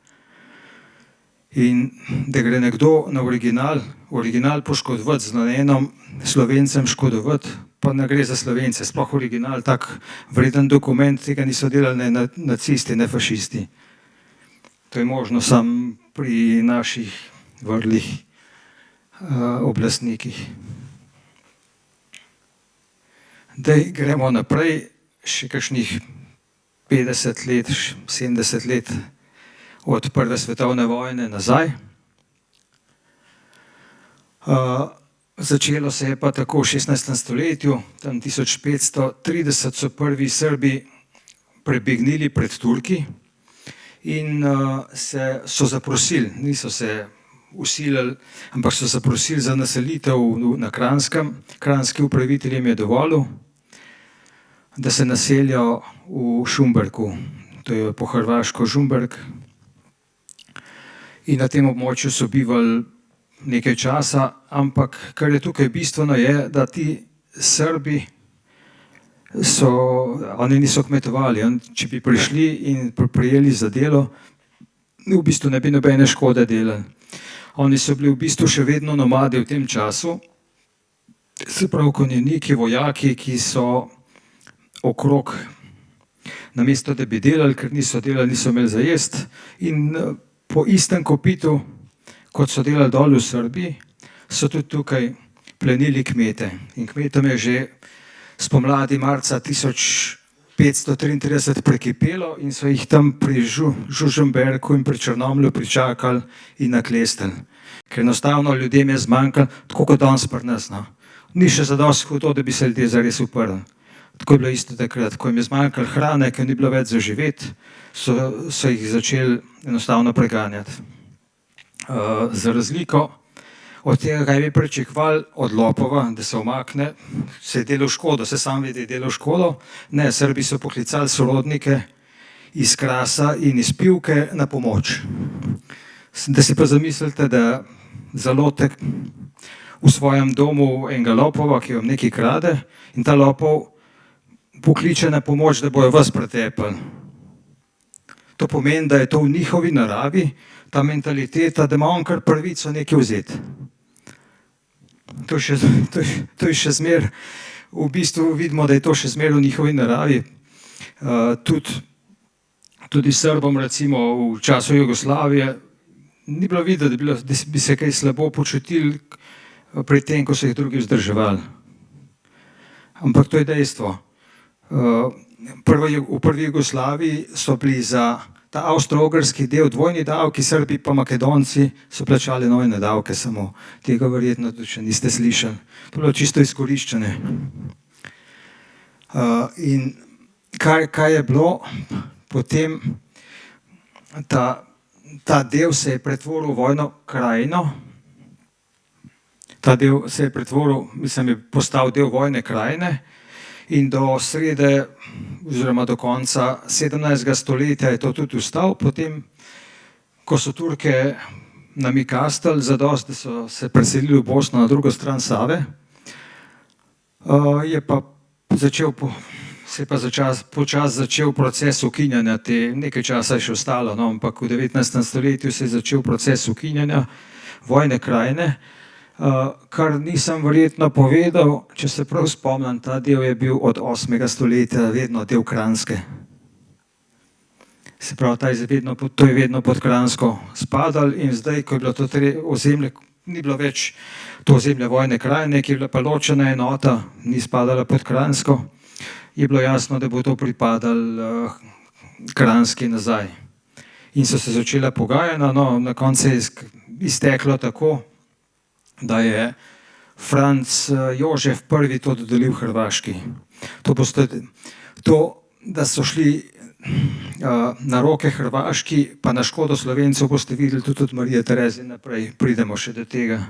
In da gre nekdo na original poškodovati z namenom Slovencem škodovati, pa ne gre za Slovence, sploh original, tak vreden dokument, tega niso delali ne nacisti, ne fašisti. To je možno samo pri naših vrlih oblastnikih. Zdaj gremo naprej, še kakšnih 50 let, 70 let od prve svetovne vojne nazaj. Začelo se je pa tako v 16. stoletju, tam 1530 so prvi Srbi prebegnili pred Turki in so zaprosili, niso se usilili, ampak so zaprosili za naselitev na Kranjskem. Kranjski upravitelj jim je dovolil. da se naselijo v Šumberku, to je po hrvaško Žumberk. In na tem območju so bivali nekaj časa, ampak kar je tukaj bistveno je, da ti Srbi oni niso kmetovali. Če bi prišli in prijeli za delo, v bistvu ne bi nobene škode delali. Oni so bili v bistvu še vedno nomadi v tem času, se pravi konjeniki, vojaki, ki so okrog, namesto da bi delali, ker niso delali, niso imeli za jesti, in po istem kopitu, kot so delali dol v Srbiji, so tudi tukaj plenili kmete. In kmetom je že spomladi marca 1533 prekipelo in so jih tam pri Žužemberku in pri Črnomlju pričakali in naklestili. Ker enostavno ljudem je zmanjkalo, tako kot danes pri nas. Ni še zadosti hudo, da bi se ljudje zares uprli. Tako je bilo isto takrat, ko jim je zmanjkalo hrane, ker ni bilo več za živeti, so jih začeli enostavno preganjati. Za razliko od tega, kaj bi pričakovali od lopova, da se umakne, se je delal škodo, se sam vidi, je delal škodo. Ne, Srbi so poklicali sorodnike iz Krasa in iz Pivke na pomoč. Da si pa zamislite, da zalote v svojem domu enega lopova, ki vam nekaj krade, in ta lopov pokliče na pomoč, da bojo vas pretepali. To pomeni, da je to v njihovi naravi, ta mentaliteta, da ima on kar pravico nekaj vzeti. To je še zmer, v bistvu vidimo, da je to še zmer v njihovi naravi. Tudi Srbom, recimo v času Jugoslavije, ni bilo videti, da bi se kaj slabo počutili pri tem, ko so jih drugi vzdrževali. Ampak to je dejstvo. V prvi Jugoslaviji so bili za ta avstro-ogrski del dvojni davki, Srbi pa Makedonci so plačali nojne davke samo. Tega verjetno tudi še niste slišali. To je bilo čisto izkoriščene. In kaj je bilo potem, ta del se je pretvoril v vojno krajino, ta del se je pretvoril, mislim, je postal del vojne krajine. In do srede oziroma do konca 17. stoletja je to tudi ustal. Potem, ko so Turke namikastali zadosti, da so se preselili v Bosno na drugo stran Save, se je pa počasi začel proces ukinjanja, nekaj časa je še ostalo, ampak v 19. stoletju se je začel proces ukinjanja vojne krajine, kar nisem verjetno povedal, če se prav spomnim, ta del je bil od 8. stoletja vedno del Kranjske. Se pravi, to je vedno pod Kranjsko spadalo in zdaj, ko je bilo to ozemlje, ni bilo več to ozemlje vojne krajine, ki je bila pa ločena enota, ni spadala pod Kranjsko, je bilo jasno, da bo to pripadalo Kranjski nazaj. In so se začela pogajanja, na koncu je izteklo tako, da je Franc Jožef I to dodelil Hrvaški. Da so šli na roke Hrvaški, pa na škodo Slovencev, boste videli tudi od Marije Terezije naprej, pridemo še do tega.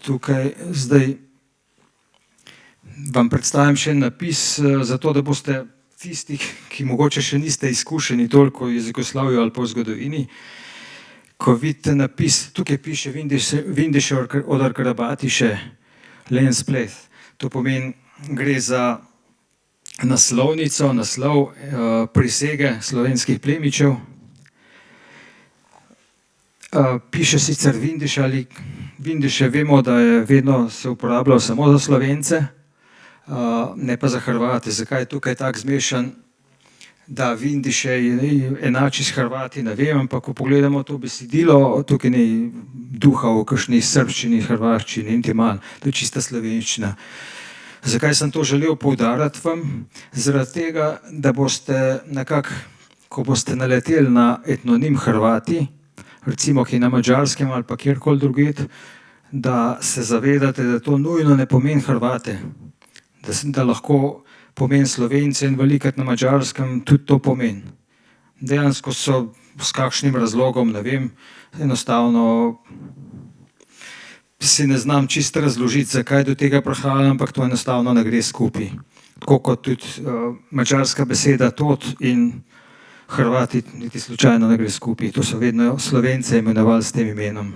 Tukaj zdaj vam predstavim še napis, zato da boste tisti, ki mogoče še niste izkušeni toliko v jezikoslovju ali pa v zgodovini, ko vidite napis, tukaj piše Vindiše od Arkarabatiše Len Splet. To pomeni, gre za naslovnico, naslov prisege slovenskih plemičev. Piše sicer Vindiš ali Vindiše, vemo, da je vedno se uporabljal samo za Slovence, ne pa za Hrvate. Zakaj je tukaj tak zmešan, da Vindiše enači s Hrvati, ne vem, ampak ko pogledamo to besedilo, tukaj ni duha v kakšni srbščini, hrvaščini, niti malo, to je čista slovenščina. Zakaj sem to želel poudariti vam? Zaradi tega, da boste nekako, ko boste naleteli na etnonim Hrvati, recimo ki je na Madžarskem ali pa kjerkoli drugje, da se zavedate, da to nujno ne pomeni Hrvate, da lahko pomeni Slovence in velikrat na Madžarskem tudi to pomeni. Dejansko so s kakšnim razlogom, ne vem, enostavno si ne znam čisto razložiti, zakaj do tega prihaja, ampak to enostavno ne gre skupaj. Tako kot tudi madžarska beseda tot in Hrvati niti slučajno ne gre skupaj. To so vedno Slovence imenovali s tem imenom.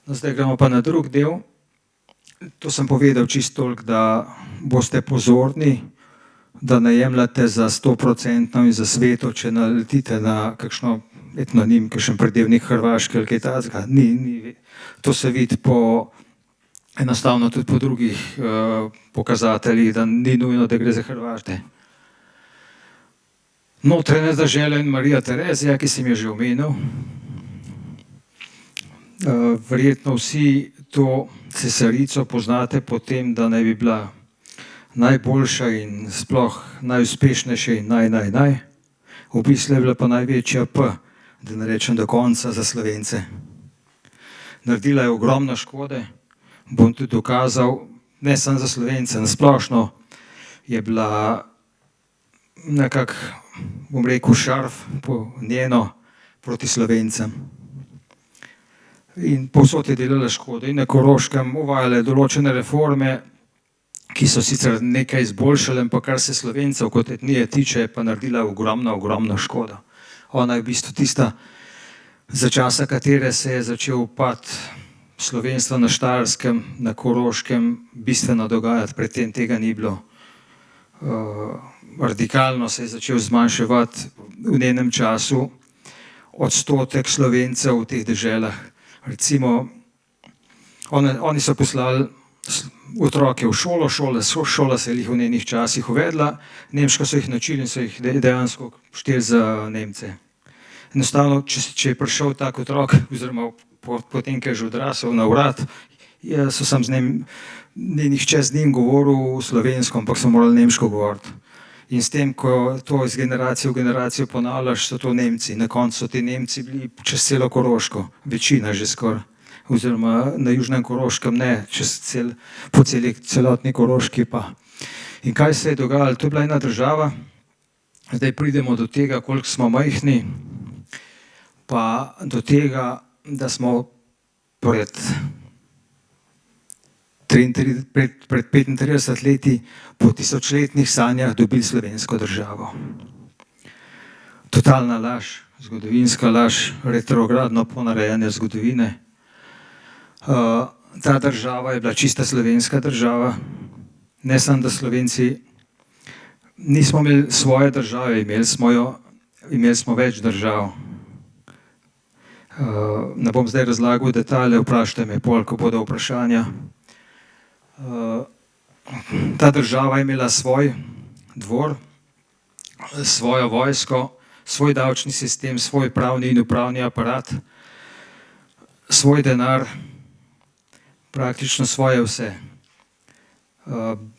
No, zdaj gremo pa na drug del. To sem povedal čisto toliko, da boste pozorni, da ne jemljate za 100% in za sveto, če naletite na kakšno etnonim, kakšen predevnik Hrvaške ali kaj takega. To se vidi enostavno tudi po drugih pokazateljih, da ni nujno, da gre za Hrvate. Notranja dežela in Marija Terezija, ki sem jo že omenil. Verjetno vsi to cesarico poznate po tem, da naj bi bila najboljša in sploh najuspešnejša in naj. V bistvu je bila pa največja P, da ne rečem do konca, za Slovence. Naredila je ogromno škode, bom tudi dokazal, ne samo za Slovence, nasplošno je bila nekako, bom rekel, šarf po njeno proti Slovencem. In povsod je delala škode in na Koroškem uvajala določene reforme, ki so sicer nekaj izboljšale, ampak kar se Slovencev kot etnije tiče, je pa naredila ogromno škodo. Ona je v bistvu tista, za časa katere se je začel upad slovenstva na Štajerskem, na Koroškem bistveno dogajati, predtem tega ni bilo. Radikalno se je začel zmanjševati v njenem času odstotek Slovencev v teh deželah. Recimo, oni so poslali otroke v šolo, šola se je jih v njenih časih uvedla, nemško so jih načili in so jih dejansko šteli za Nemce. Enostavno, če je prišel tak otrok, oziroma potem, ko je že odrasel na urad, so sam z njim, ni nihče z njim govoril slovensko, ampak so morali nemško govoriti. In s tem, ko to iz generacije v generacijo ponavljaš, so to Nemci. Na koncu so ti Nemci bili čez celo Koroško, večina že skoraj. Oziroma na južnem Koroškem ne, po celotni Koroški pa. In kaj se je dogajalo? To je bila ena država, zdaj pridemo do tega, koliko smo majhni, pa do tega, da smo pred 35 leti po tisočletnih sanjah dobili slovensko državo. Totalna laž, zgodovinska laž, retrogradno ponarejanje zgodovine. Ta država je bila čista slovenska država. Ne samo, da Slovenci nismo imeli svoje države, imeli smo več držav. Ne bom zdaj razlagal detalje, vprašajte me pol, ko bodo vprašanja. Ta država je imela svoj dvor, svojo vojsko, svoj davčni sistem, svoj pravni in upravni aparat, svoj denar, praktično svoje vse.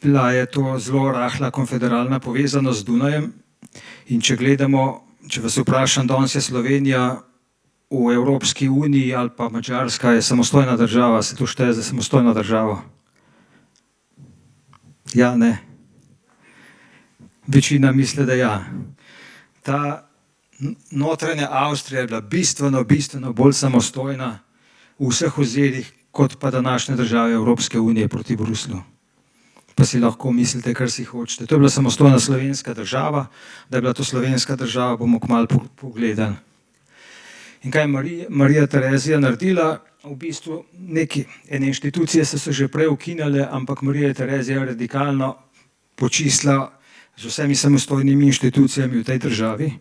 Bila je to zelo rahla konfederalna povezanost z Dunajem in če gledamo, če vas vprašam, danes je Slovenija v Evropski uniji ali pa Madžarska je samostojna država, se to šteje za samostojno državo? Ja, ne. Večina misli, da ja. Ta notranja Avstrija je bila bistveno bolj samostojna v vseh ozirih, kot pa današnje države Evropske unije proti Bruslju. Pa si lahko mislite, kar si hočete. To je bila samostojna slovenska država, da je bila to slovenska država, bomo kmalu pogledali. In kaj je Marija Terezija naredila? V bistvu ene inštitucije so se že prej ukinjale, ampak Marija Terezija je radikalno počistila z vsemi samostojnimi inštitucijami v tej državi.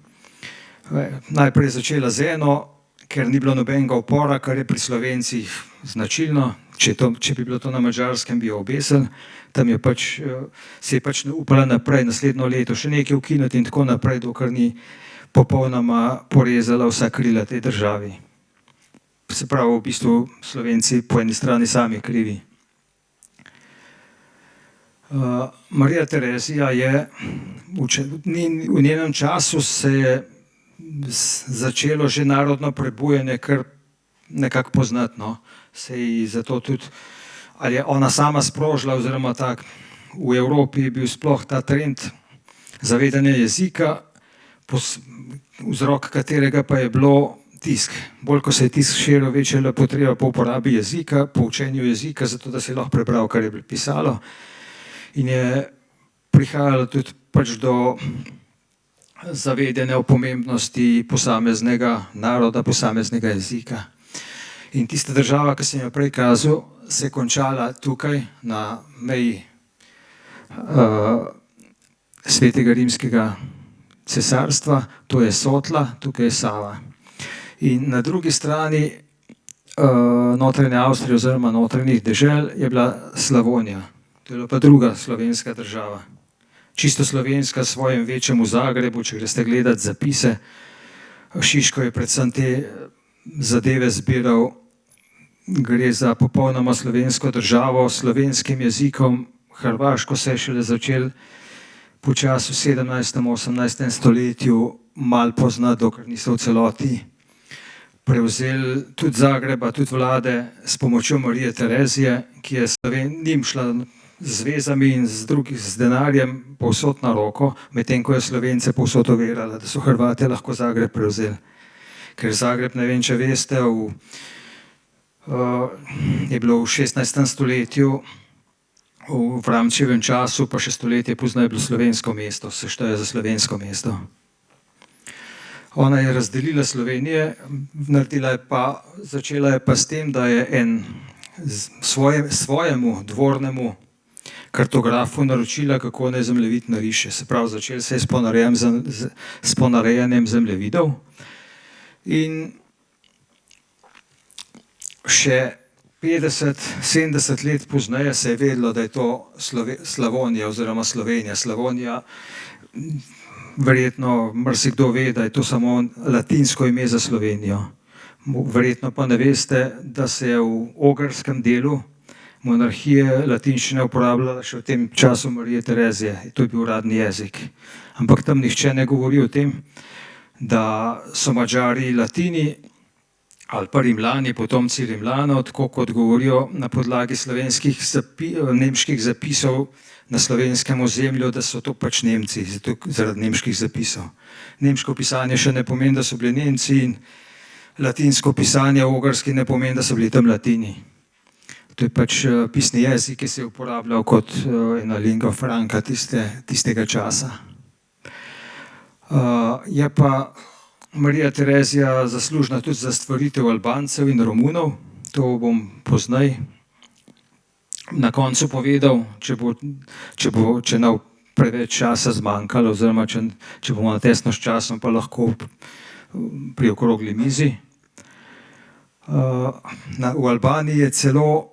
Najprej je začela z eno, ker ni bilo nobenega upora, kar je pri Slovencih značilno. Če bi bilo to na Madžarskem, bi jo obesili. Tam se je pač upala naprej, naslednjo leto še nekaj ukiniti in tako naprej, dokler ni popolnoma porezala vsa krila tej državi. Se pravi, v bistvu Slovenci po eni strani sami krivi. Marija Terezija je v njenem času se je začelo že narodno prebujanje kar nekako poznati. Se je zato tudi, ali je ona sama sprožila, oziroma tako, v Evropi je bil sploh ta trend zavedanja jezika, vzrok katerega pa je bilo tisk. Bolj, ko se je tisk širil, večja je bila potreba po uporabi jezika, po učenju jezika, zato da se je lahko prebral, kar je bilo pisalo. In je prihajalo tudi pač do zavedanja o pomembnosti posameznega naroda, posameznega jezika. In tista država, ki sem jo prej kazal, se je končala tukaj na meji Svetega rimskega cesarstva, to je Sotla, tukaj je Sava. In na drugi strani notranje Avstrije oziroma notranjih dežel je bila Slavonija. To je bila pa druga slovenska država. Čisto slovenska, svojim večjemu Zagrebu, če greste gledati zapise. Šiško je predvsem te zadeve zbiral. Gre za popolnoma slovensko državo, s slovenskim jezikom. Hrvaško se je šele začel počasi v 17. 18. stoletju malo poznati, dokler niso v celoti prevzeli tudi Zagreba, tudi vlade s pomočjo Marije Terezije, ki je njim šla z vezami in z denarjem povsod na roko, medtem ko je Slovence povsod overala, da so Hrvate lahko Zagreb prevzeli. Ker Zagreb, ne vem, če veste, je bilo v 16. stoletju, v Vramčevem času, pa še stoletje pozneje je bilo slovensko mesto, se šteje za slovensko mesto. Ona je razdelila Slovenije, začela je pa s tem, da je svojemu dvornemu kartografu naročila, kako naj zemljevid nariše. Se pravi, začel se je s ponarejanjem zemljevidov in še 50-70 let pozneje se je vedelo, da je to Slavonija oziroma Slovenija. Slavonija, verjetno marsikdo ve, da je to samo latinsko ime za Slovenijo. Verjetno pa ne veste, da se je v ogrskem delu monarhije latinščina uporabljala še v tem času Marije Terezije. To je bil uradni jezik. Ampak tam nihče ne govori o tem, da so Madžari Latini ali pa Rimljani, potomci Rimljanov, tako kot govorijo na podlagi nemških zapisov na slovenskem ozemlju, da so to pač Nemci, zaradi nemških zapisov. Nemško pisanje še ne pomeni, da so bili Nemci, in latinsko pisanje v ogrski ne pomeni, da so bili tam Latini. To je pač pisni jezik, ki se je uporabljal kot ena lingua franca tistega časa. Je pa Marija Terezija zaslužna tudi za stvaritev Albancev in Romunov. To bom pozneje na koncu povedal, če nam preveč časa zmanjkalo, oziroma če bomo na tesno s časom, pa lahko pri okrogli mizi. V Albaniji je celo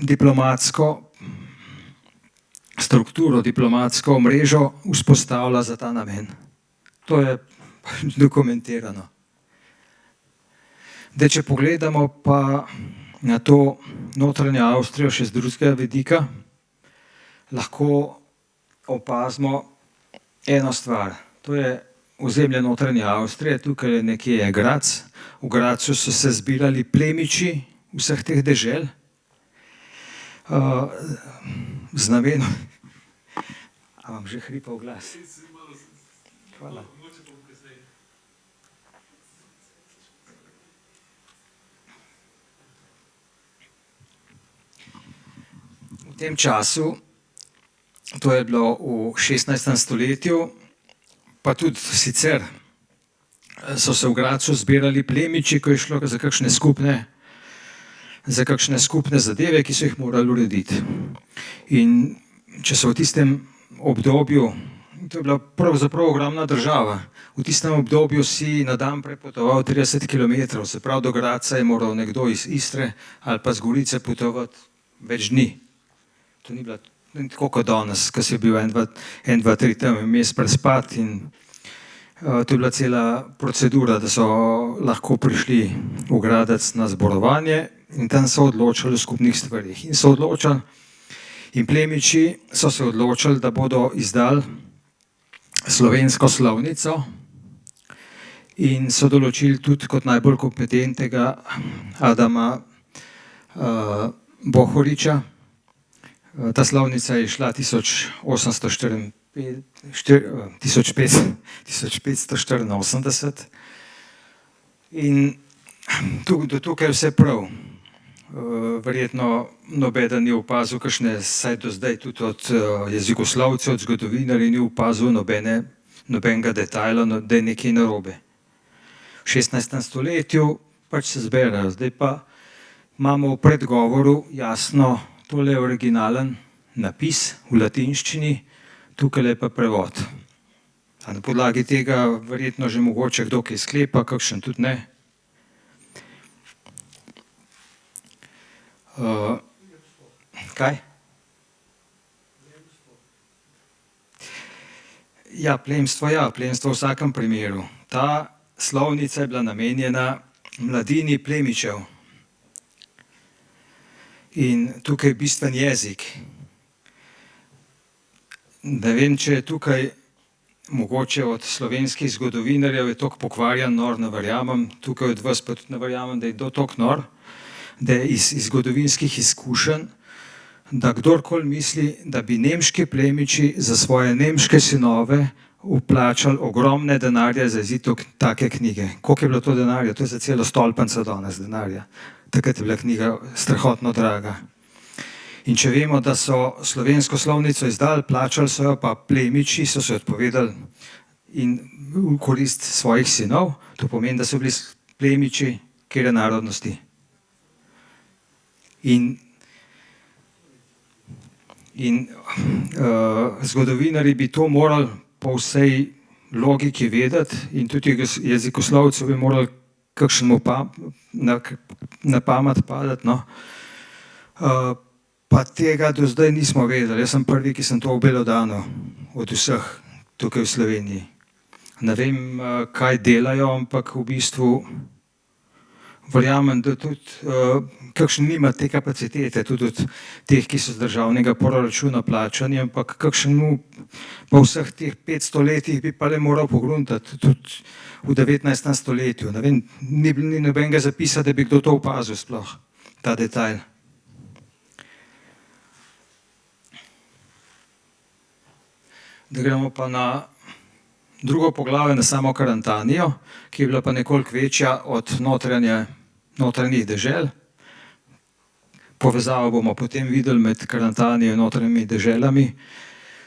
diplomatsko strukturo, diplomatsko mrežo vzpostavila za ta namen. To je dokumentirano. Če pogledamo pa na to notranjo Avstrijo še z drugega vidika, lahko opazimo eno stvar. To je ozemlje notranje Avstrije, tukaj nekje je Graz. V Grazu so se zbirali plemiči vseh teh dežel z namenom. A vam že hripa v glas? Hvala. V tem času, to je bilo v 16. stoletju, pa tudi sicer so se v Grazu zbirali plemiči, ko je šlo za kakšne skupne zadeve, ki so jih morali urediti. In če so v tistem obdobju, to je bila pravzaprav ogromna država, v tistem obdobju si na dan prepotoval 30 km, se pravi do Graza je moral nekdo iz Istre ali pa z Gorice potovati več dni. To ni bilo tako kot danes, ko si bil 1, 2, 3 tam vmes prespat, in to je bila cela procedura, da so lahko prišli v Gradec na zborovanje in tam so odločali o skupnih stvarih. In plemiči so se odločili, da bodo izdali slovensko slovnico in so določili tudi kot najbolj kompetentnega Adama Bohoriča. Ta slovnica je šla 1584. In do tukaj vse prav. Verjetno nobeden ni opazil, kakšne, saj do zdaj tudi od jezikoslovcev, od zgodovinarjev ni opazil nobenega detajla, da je nekaj narobe. V 16. stoletju pač se zberajo, zdaj pa imamo v predgovoru jasno, tole je originalen napis v latinščini, tukaj je pa prevod. A na podlagi tega verjetno že mogoče kdo kaj sklepa, kakšen tudi ne. Kaj? Ja, plemstvo v vsakem primeru. Ta slovnica je bila namenjena mladini plemičev. In tukaj je bistven jezik. Ne vem, če je tukaj mogoče od slovenskih zgodovinarjev je toliko pokvarjen nor, ne verjamem, tukaj od vas pa tudi ne verjamem, da je kdo toliko nor, da je iz zgodovinskih izkušenj, da kdorkoli misli, da bi nemški plemiči za svoje nemške sinove vplačali ogromne denarje za izid take knjige. Koliko je bilo to denarja? To je za celo stolpnico danes denarja. Takrat je bila knjiga strahotno draga. In če vemo, da so slovensko slovnico izdali, plačali so jo, pa plemiči so se odpovedali in v korist svojih sinov, to pomeni, da so bili plemiči katere narodnosti. In zgodovinarji bi to morali po vsej logiki vedeti in tudi jezikoslovcev bi morali kakšnemu na pamet padati, no. Pa tega do zdaj nismo vedeli. Jaz sem prvi, ki sem to obelodanil od vseh tukaj v Sloveniji. Ne vem, kaj delajo, ampak v bistvu verjamem, da tudi kakšen nima te kapacitete, tudi od teh, ki so z državnega proračuna plačani, ampak kakšnemu po vseh teh 500 letih bi pa le moral pogruntati, tudi v 19. stoletju. Ne vem, ni nobenega zapisa, da bi kdo to opazil sploh, ta detajl. Da gremo pa na drugo poglavje, na samo Karantanio, ki je bila pa nekoliko večja od notranjih dežel. Povezavo bomo potem videli med Karantanijo in notranjimi deželami.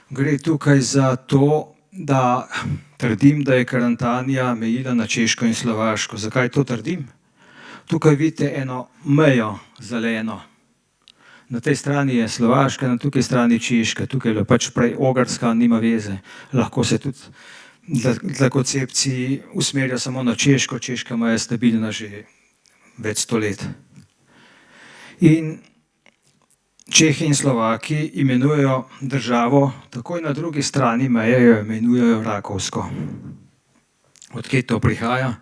Gre tukaj za to, da trdim, da je Karantanija mejila na Češko in Slovaško. Zakaj to trdim? Tukaj vidite eno mejo zeleno. Na tej strani je Slovaška, na tukaj strani Češka, tukaj je pač prej Ogrska, nima veze. Lahko se tudi za koncepciji usmerja samo na Češko, Češka meja je stabilna že več 100 let. In Čehi in Slovaki imenujejo državo, takoj na drugi strani meje jo imenujejo Rakovsko. Odkje to prihaja?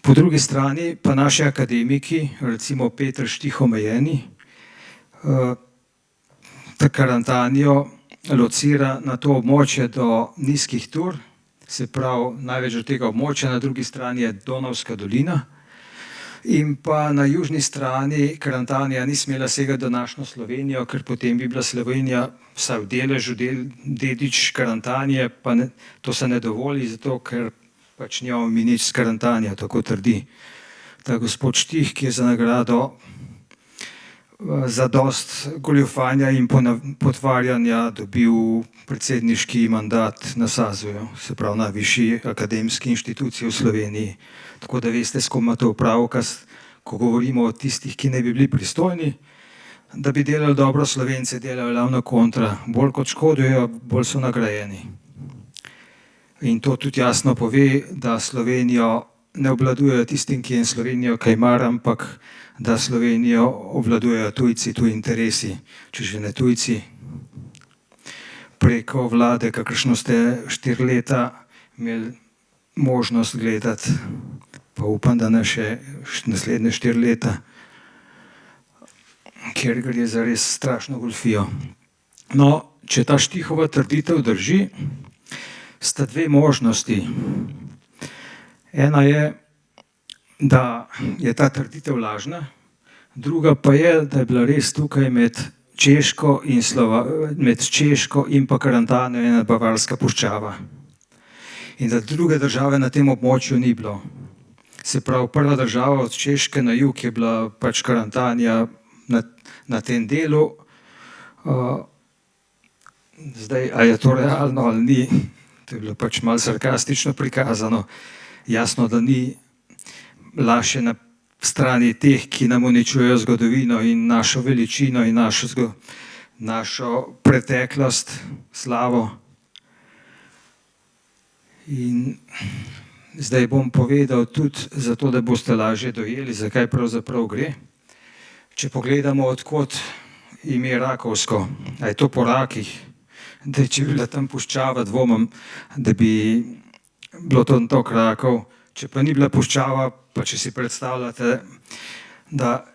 Po drugi strani pa naši akademiki, recimo Peter Štih-Omejeni, ta Karantanijo locira na to območje do nizkih Tur, se pravi največ od tega območja, na drugi strani je Donavska dolina in pa na južni strani Karantanija ni smela segati do današnjo Slovenijo, ker potem bi bila Slovenija vsaj v deležu dedič Karantanije, pa to se ne dovoli, zato ker pač nimamo mi nič s Karantanijo, tako trdi ta gospod Štih, ki je za nagrado za dost goljufanja in potvarjanja dobil predsedniški mandat na SAZU, se pravi na višji akademski inštituciji v Sloveniji. Tako da veste, s kom ima to opravka, ko govorimo o tistih, ki ne bi bili pristojni, da bi delali dobro, Slovenci delajo ravno kontra. Bolj kot škodujejo, bolj so nagrajeni. In to tudi jasno pove, da Slovenijo ne obvladujejo tistim, ki je Slovenijo kaj mar, ampak da Slovenijo obvladujejo tujci, tuji interesi, če že ne tujci. Preko vlade, kakršno ste 4 leta imeli možnost gledati, pa upam, da ne še naslednje 4 leta, ker gre za res strašno golfijo. No, če ta Štihova trditev drži, sta dve možnosti. Ena je, da je ta trditev lažna, druga pa je, da je bila res tukaj med med Češko in pa Karantanjo je ena bavarska puščava. In da druge države na tem območju ni bilo. Se pravi, prva država od Češke na jug je bila pač Karantanja na tem delu. Zdaj, a je to realno ali ni, to je bilo pač malo sarkastično prikazano. Jasno, da ni laž na strani teh, ki nam uničujejo zgodovino in našo veličino in našo preteklost, slavo. In zdaj bom povedal tudi zato, da boste lažje dojeli, zakaj pravzaprav gre. Če pogledamo, odkot ime Rakovsko, a je to po rakih, da če bi bila tam puščava, dvomim, da bi bilo to tok rakov. Če pa ni bila puščava, pa če si predstavljate, da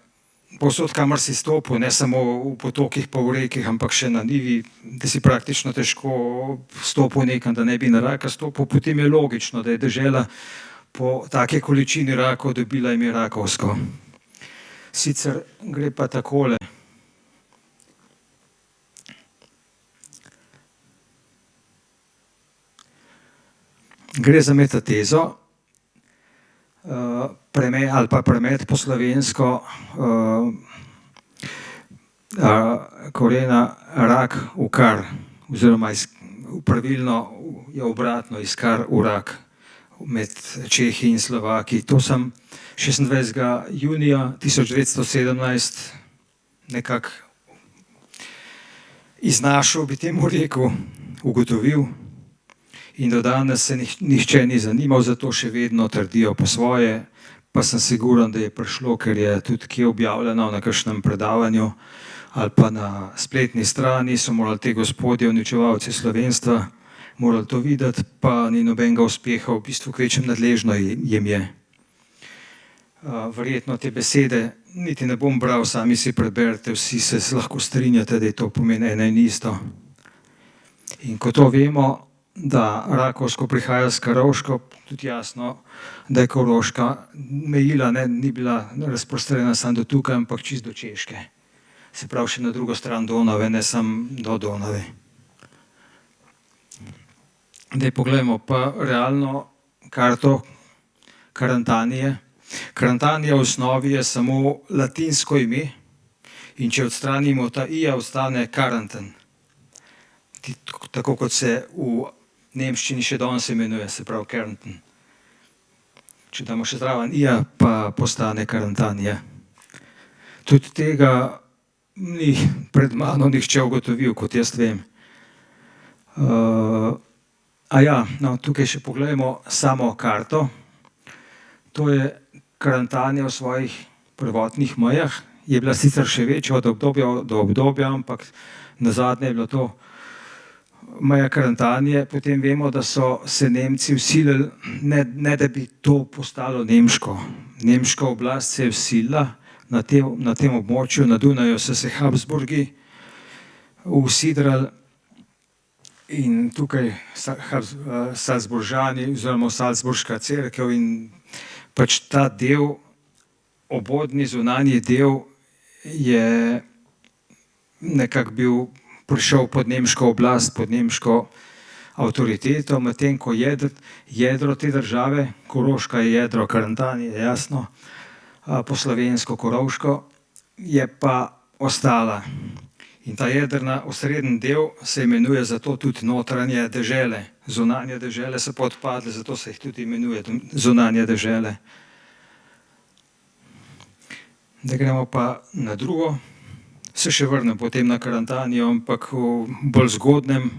povsod, kamor si stopil, ne samo v potokih pa v rekih, ampak še na njivi, da si praktično težko stopil nekam, da ne bi na raka stopil, potem je logično, da je dežela po take količini rakov dobila ime Rakovsko. Sicer gre pa takole. Gre za metatezo, ali pa premet po slovensko korena rak v kar, oziroma pravilno je obratno, iz kar v rak med Čehi in Slovaki. To sem 26. junija 1917 nekako iznašel, bi temu rekel, ugotovil. In do danes se nihče ni zanimal, zato še vedno trdijo po svoje, pa sem siguren, da je prišlo, ker je tudi kje objavljeno na kakšnem predavanju ali pa na spletni strani, so morali te gospodje, uničevalci slovenstva, morali to videti, pa ni nobenega uspeha, v bistvu kvečem nadležno jim je. Verjetno te besede niti ne bom bral, sami si preberite, vsi se lahko strinjate, da je to pomeni eno in isto. In ko to vemo, da Rakovsko prihaja s Koroško, tudi jasno, da je Koroška mejila, ni bila razprostrena samo do tukaj, ampak čisto do Češke. Se pravi, še na drugo stran Donave, ne samo do Donave. Zdaj pogledamo pa realno karto Karantanije. Karantanija v osnovi je samo latinsko ime in če odstranimo ta ija, ostane Karanten. Tako kot se v nemščini še danes imenuje, se pravi Kärnten. Če damo še zraven ija, pa postane Karantanija. Tudi tega ni pred mano nihče ugotovil, kot jaz vem. Tukaj še pogledamo samo karto. To je Karantanija v svojih prvotnih mejah. Je bila sicer še večja od obdobja do obdobja, ampak nazadnje je bilo to meja Karantanije. Potem vemo, da so se Nemci vsilili, ne da bi to postalo nemško. Nemška oblast se je vsilila na tem območju, na Dunaju so se Habsburgi usidrali in tukaj Salzburžani oziroma Salzburška cerkev in pač ta del, obodni zunanji del je nekako prišel pod nemško oblast, pod nemško avtoriteto, medtem ko jedro te države, Koroška je jedro Karantanije, jasno, po slovensko Koroško, je pa ostala. In ta jedrna osrednji del se imenuje zato tudi notranje dežele. Zunanje dežele so pa odpadle, zato se jih tudi imenuje zunanje dežele. Da gremo pa na drugo. Se še vrnem potem na Karantanijo, ampak v bolj zgodnem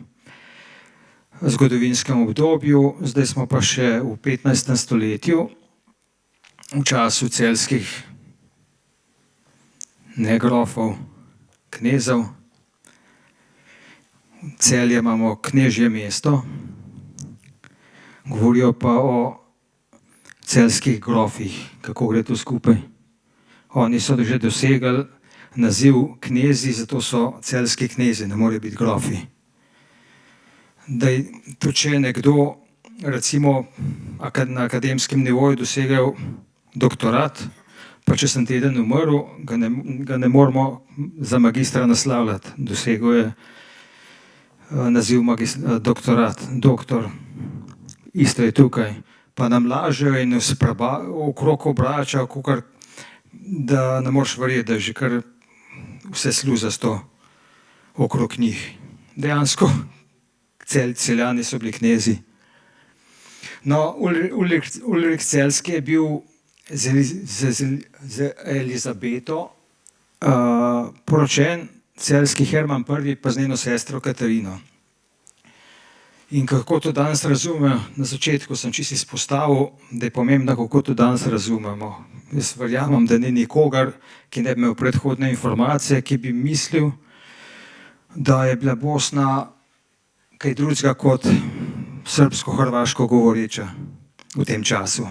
zgodovinskem obdobju. Zdaj smo pa še v 15. stoletju, v času celjskih grofov, knezov. Celje imamo knežje mesto, govorijo pa o celjskih grofih, kako gre to skupaj. Oni so že dosegli naziv knezi, zato so celjski knezi, ne more biti grofi. Tudi če je nekdo, recimo na akademskem nivoju dosegel doktorat, pa če sem teden umrl, ga ne moramo za magistra naslavljati. Dosegel je naziv doktorat, doktor. Isto je tukaj. Pa nam lažejo in nas okrog obračajo, da ne moreš verjeti, da je že kar vse sluzasto okrog njih. Dejansko Celjani so bili knezi. No, Ulrik Celjski je bil z Elizabeto poročen, celjski Herman I. pa z njeno sestro Katarino. In kako to danes razumemo, na začetku sem čisto izpostavil, da je pomembno, kako to danes razumemo. Jaz verjamem, da ni nikogar, ki ne bi imel predhodne informacije, ki bi mislil, da je bila Bosna kaj drugega kot srbsko-hrvaško govoreča v tem času.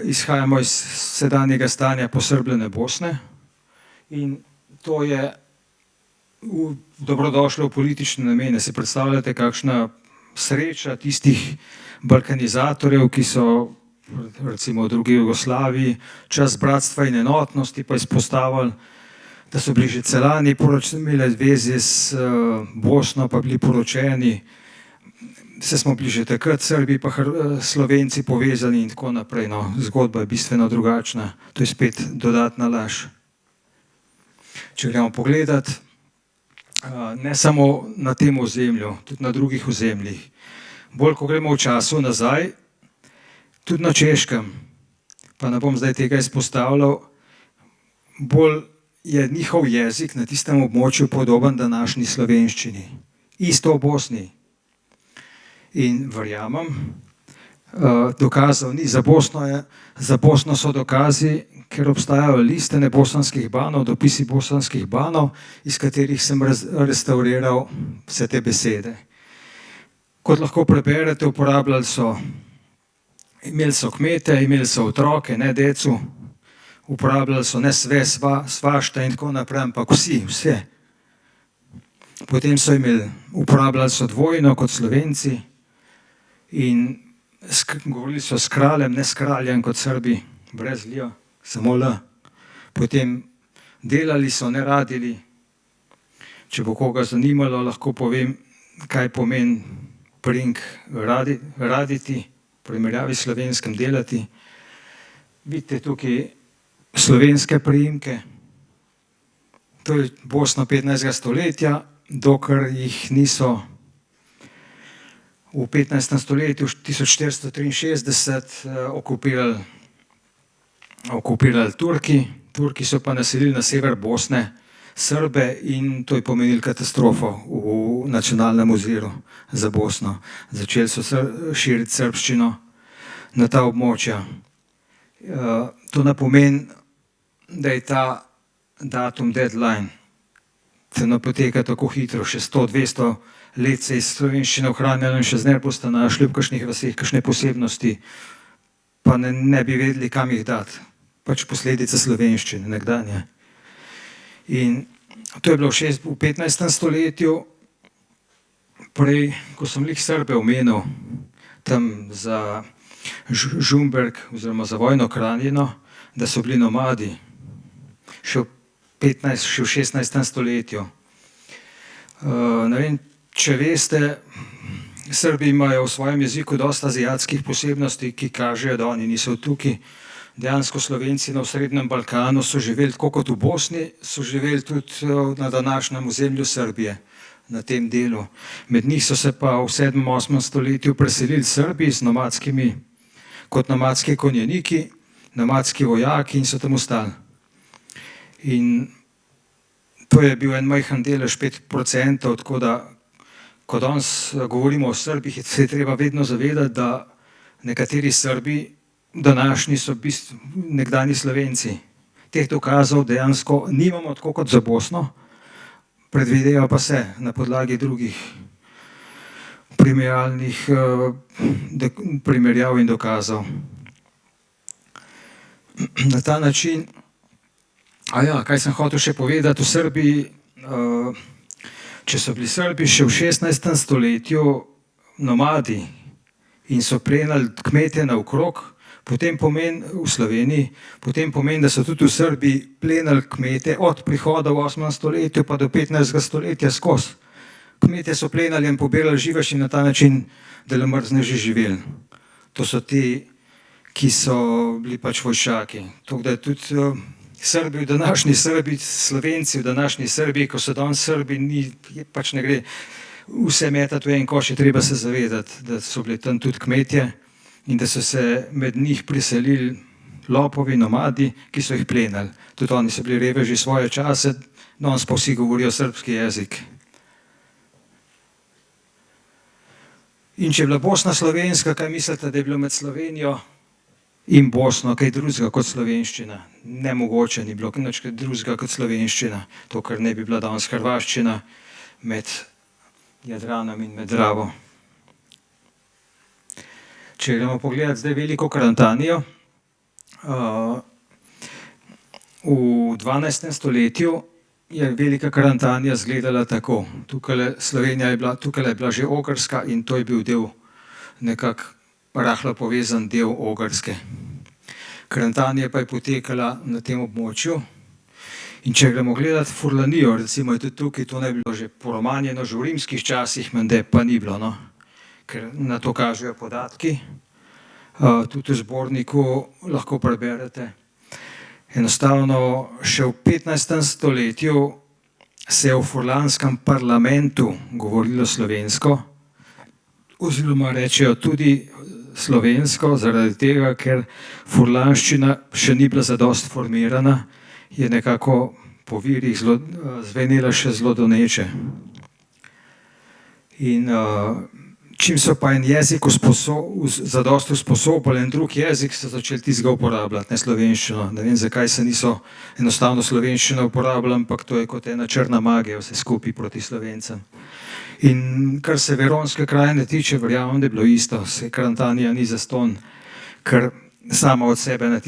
Izhajamo iz sedanjega stanja posrbljene Bosne in to je dobrodošlo v politične namene. Si predstavljate, kakšna sreča tistih balkanizatorjev, ki so recimo v drugi Jugoslaviji čas bratstva in enotnosti pa izpostavili, da so bili že Celjani imeli vezi s Bosno, pa bili poročeni, se smo bili že takrat Srbi pa Slovenci povezani in tako naprej. No, zgodba je bistveno drugačna. To je spet dodatna laž. Če gremo pogledati, ne samo na tem ozemlju, tudi na drugih ozemljih. Bolj, ko gremo v času nazaj, tudi na Češkem, pa ne bom zdaj tega izpostavljal, bolj je njihov jezik na tistem območju podoben današnji slovenščini. Isto v Bosni. In verjamem, dokazov ni. Za Bosno so dokazi, ker obstajajo listine bosanskih banov, dopisi bosanskih banov, iz katerih sem restauriral vse te besede. Kot lahko preberete, imeli so kmete, imeli so otroke, ne decu, uporabljali so ne sve, svašta in tako naprej, ampak vse. Potem so uporabljali so dvojno kot Slovenci in govorili so s kraljem, ne s kraljem kot Srbi, brez lija, samo l. Potem delali so, ne radili. Če bo koga zanimalo, lahko povem, kaj pomeni priimk raditi, v primerjavi s slovenskim delati. Vidite tukaj slovenske priimke. To je Bosna 15. stoletja, dokler jih niso v 15. stoletju 1463 okupirali Turki. Turki so pa naselili na sever Bosne Srbe in to je pomenilo katastrofo v nacionalnem oziru za Bosno. Začeli so širiti srbščino na ta območja. To ne pomeni, da je ta datum deadline. To ne poteka tako hitro, še 100-200 let se je slovenščina ohranjala in še zdaj boste našli v kakšnih vaseh kakšne posebnosti, pa ne bi vedeli, kam jih dati. Pač posledica slovenščine, nekdanje. In to je bilo v 15. stoletju, prej, ko sem lih Srbe omenil, tam za Žumberk oziroma za vojno Krajino, da so bili nomadi, še v 16. stoletju. Ne vem, če veste, Srbi imajo v svojem jeziku dosta azijatskih posebnosti, ki kažejo, da oni niso tukaj. Dejansko Slovenci na Srednjem Balkanu so živeli tako kot v Bosni, so živeli tudi na današnjem ozemlju Srbije, na tem delu. Med njih so se pa v 7.-8. stoletju preselili Srbi kot nomadski konjeniki, nomadski vojaki in so tam ostali. In to je bil en majhen delež, 5%, tako da, ko danes govorimo o Srbih, se je treba vedno zavedati, da nekateri Srbi današnji so nekdanji Slovenci. Teh dokazov dejansko nimamo tako kot za Bosno, predvidejo pa se na podlagi drugih primerjav in dokazov. Na ta način, kaj sem hotel še povedati v Srbiji, če so bili Srbi še v 16. stoletju nomadi in so plenali kmete naokrog, potem pomeni v Sloveniji, potem pomeni, da so tudi v Srbiji plenili kmete od prihoda v 8. stoletju pa do 15. stoletja skozi. Kmete so plenili in pobirali živež in na ta način delomrzne že živeli. To so ti, ki so bili pač vojšaki. Tako da tudi Srbi v današnji Srbiji, Slovenci v današnji Srbiji, ko so danes Srbi, pač ne gre vse metati v en koš, je treba se zavedati, da so bili tam tudi kmetje in da so se med njih priselili lopovi, nomadi, ki so jih plenili. Tudi oni so bili reveži svoje čase, danes pa vsi govorijo srbski jezik. In če je bila Bosna slovenska, kaj mislite, da je bilo med Slovenijo in Bosno kaj drugega kot slovenščina? Nemogoče ni bilo nič kaj drugega kot slovenščina. To, kar ne bi bila danes hrvaščina med Jadranom in med Dravo. Če gremo pogledati zdaj Veliko Karantanio, v 12. stoletju je Velika Karantanija izgledala tako. Slovenija je bila že ogrska in to je bil del, nekako rahlo povezan del Ogrske. Karantanija pa je potekala na tem območju. In če gremo gledati Furlanijo, recimo je tudi tukaj, to ne bi bilo že poromanjeno, že v rimskih časih, menda pa ni bilo, no? Ker na to kažejo podatki. Tudi v zborniku lahko preberete. Enostavno še v 15. stoletju se je v furlanskem parlamentu govorilo slovensko, oziroma rečejo tudi slovensko, zaradi tega, ker furlanščina še ni bila zadosti formirana, je nekako po virih zvenela še zelo doneče. In čim so pa en jezik zadosti usposobili, en drug jezik, so začeli tistega uporabljati, ne slovenščino. Ne vem, zakaj se niso enostavno slovenščino uporabljali, ampak to je kot ena črna magija, vse skupaj proti Slovencem. In kar se veronske krajine tiče, verjamem, da je bilo isto. Karantanija ni zastonj, ker sama od sebe na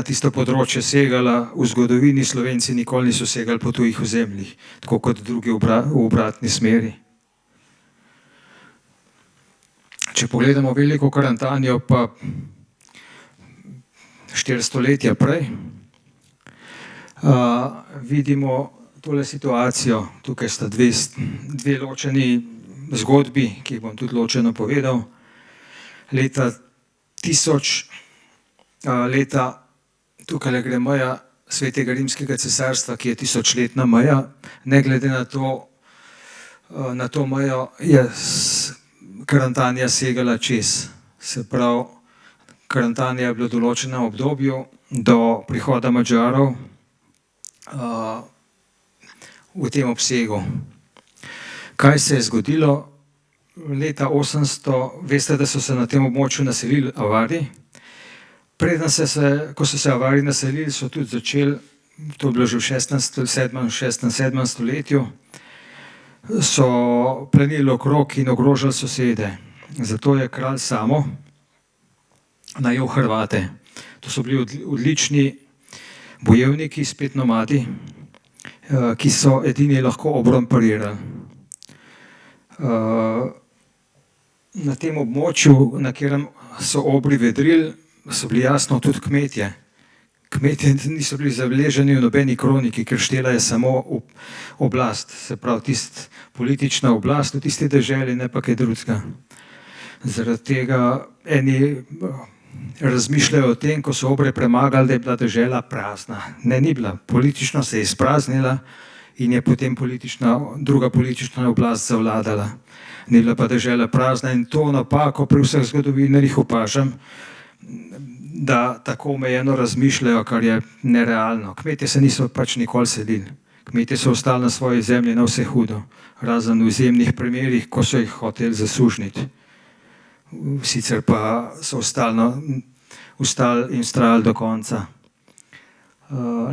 tisto področje segala. V zgodovini Slovenci nikoli niso segali po tujih ozemljih, tako kot drugi v obratni smeri. Če pogledamo Veliko Karantanijo pa 4 stoletja prej, vidimo tole situacijo. Tukaj sta dve ločeni zgodbi, ki jih bom tudi ločeno povedal. Leta 1000, tukaj gre meja Svetega rimskega cesarstva, ki je 1000-letna meja. Ne glede na to mejo je Karantanija segala čez. Se pravi, Karantanija je bila v določenem obdobju do prihoda Madžarov v tem obsegu. Kaj se je zgodilo? Leta 800, veste, da so se na tem območju naselili Avari. Ko so se Avari naselili, so tudi začeli, to je bilo že v 6. stoletju, so plenili okrog in ogrožali sosede. Zato je kralj Samo najel Hrvate. To so bili odlični bojevniki, spet nomadi, ki so edini lahko obron parirali. Na tem območju, na katerem so obri vedrili, so bili jasno tudi kmetje. Kmetje niso bili zabeleženi v nobeni kroniki, ker štela je samo oblast, se pravi tista politična oblast v tisti deželi, ne pa kaj drugega. Zaradi tega eni razmišljajo o tem, ko so obre premagali, da je bila dežela prazna. Ne, ni bila. Politično se je izpraznila in je potem druga politična oblast zavladala. Ni bila pa dežela prazna in to napako pri vseh zgodovinarjih opažam, da tako omejeno razmišljajo, kar je nerealno. Kmetje se niso pač nikoli selili. Kmetje so ostali na svoji zemlji na vse hudo, razen v izjemnih primerih, ko so jih hoteli zasužniti. Sicer pa so ostali in vztrajali do konca.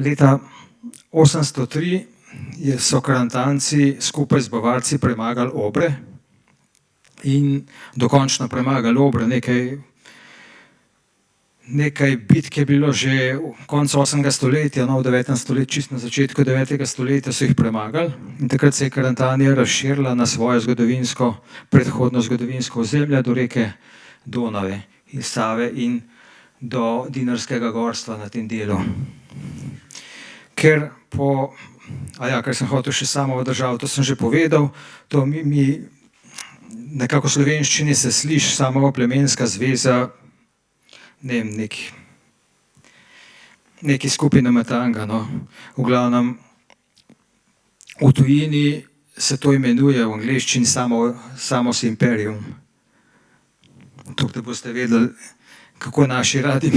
Leta 803 so Karantanci skupaj z Bavarci premagali Obre in dokončno premagali Obre. Nekaj bitk je bilo že v koncu 8. stoletja, v 9. stoletju, čisto na začetku 9. stoletja so jih premagali in takrat se je Karantanija razširila na svojo predhodno zgodovinsko ozemlje do reke Donave in Save in do Dinarskega gorstva na tem delu. Ker sem hotel še samo državo, to sem že povedal, to mi nekako v slovenščini se sliši samo plemenska zveza, ne vem, neki skupina metanga, no. V glavnem, v tujini se to imenuje v angleščini Samos Imperium. To, da boste vedeli, kako naši radi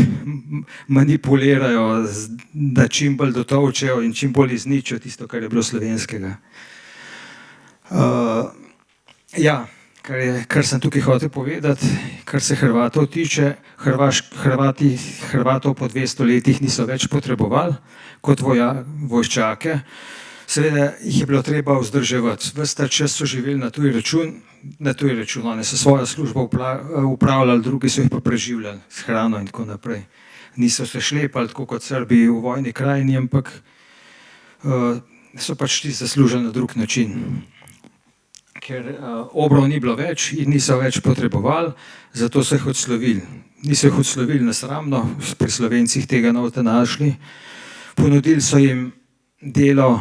manipulirajo, da čim bolj dotovčejo in čim bolj izničijo tisto, kar je bilo slovenskega. Kar sem tukaj hotel povedati, kar se Hrvatov tiče, Hrvatov po 200 letih niso več potrebovali kot vojščake. Seveda jih je bilo treba vzdrževati. Ves ta čas so živeli na tuj račun, oni so svojo službo upravljali, drugi so jih pa preživljali s hrano in tako naprej. Niso se šlepali tako kot Srbi v vojni krajini, ampak so pač ti zaslužili na drug način. Ker obrov ni bilo več in niso več potrebovali, zato so jih odslovili. Niso jih odslovili nesramno, pri Slovencih tega ne boste našli. Ponudili so jim delo,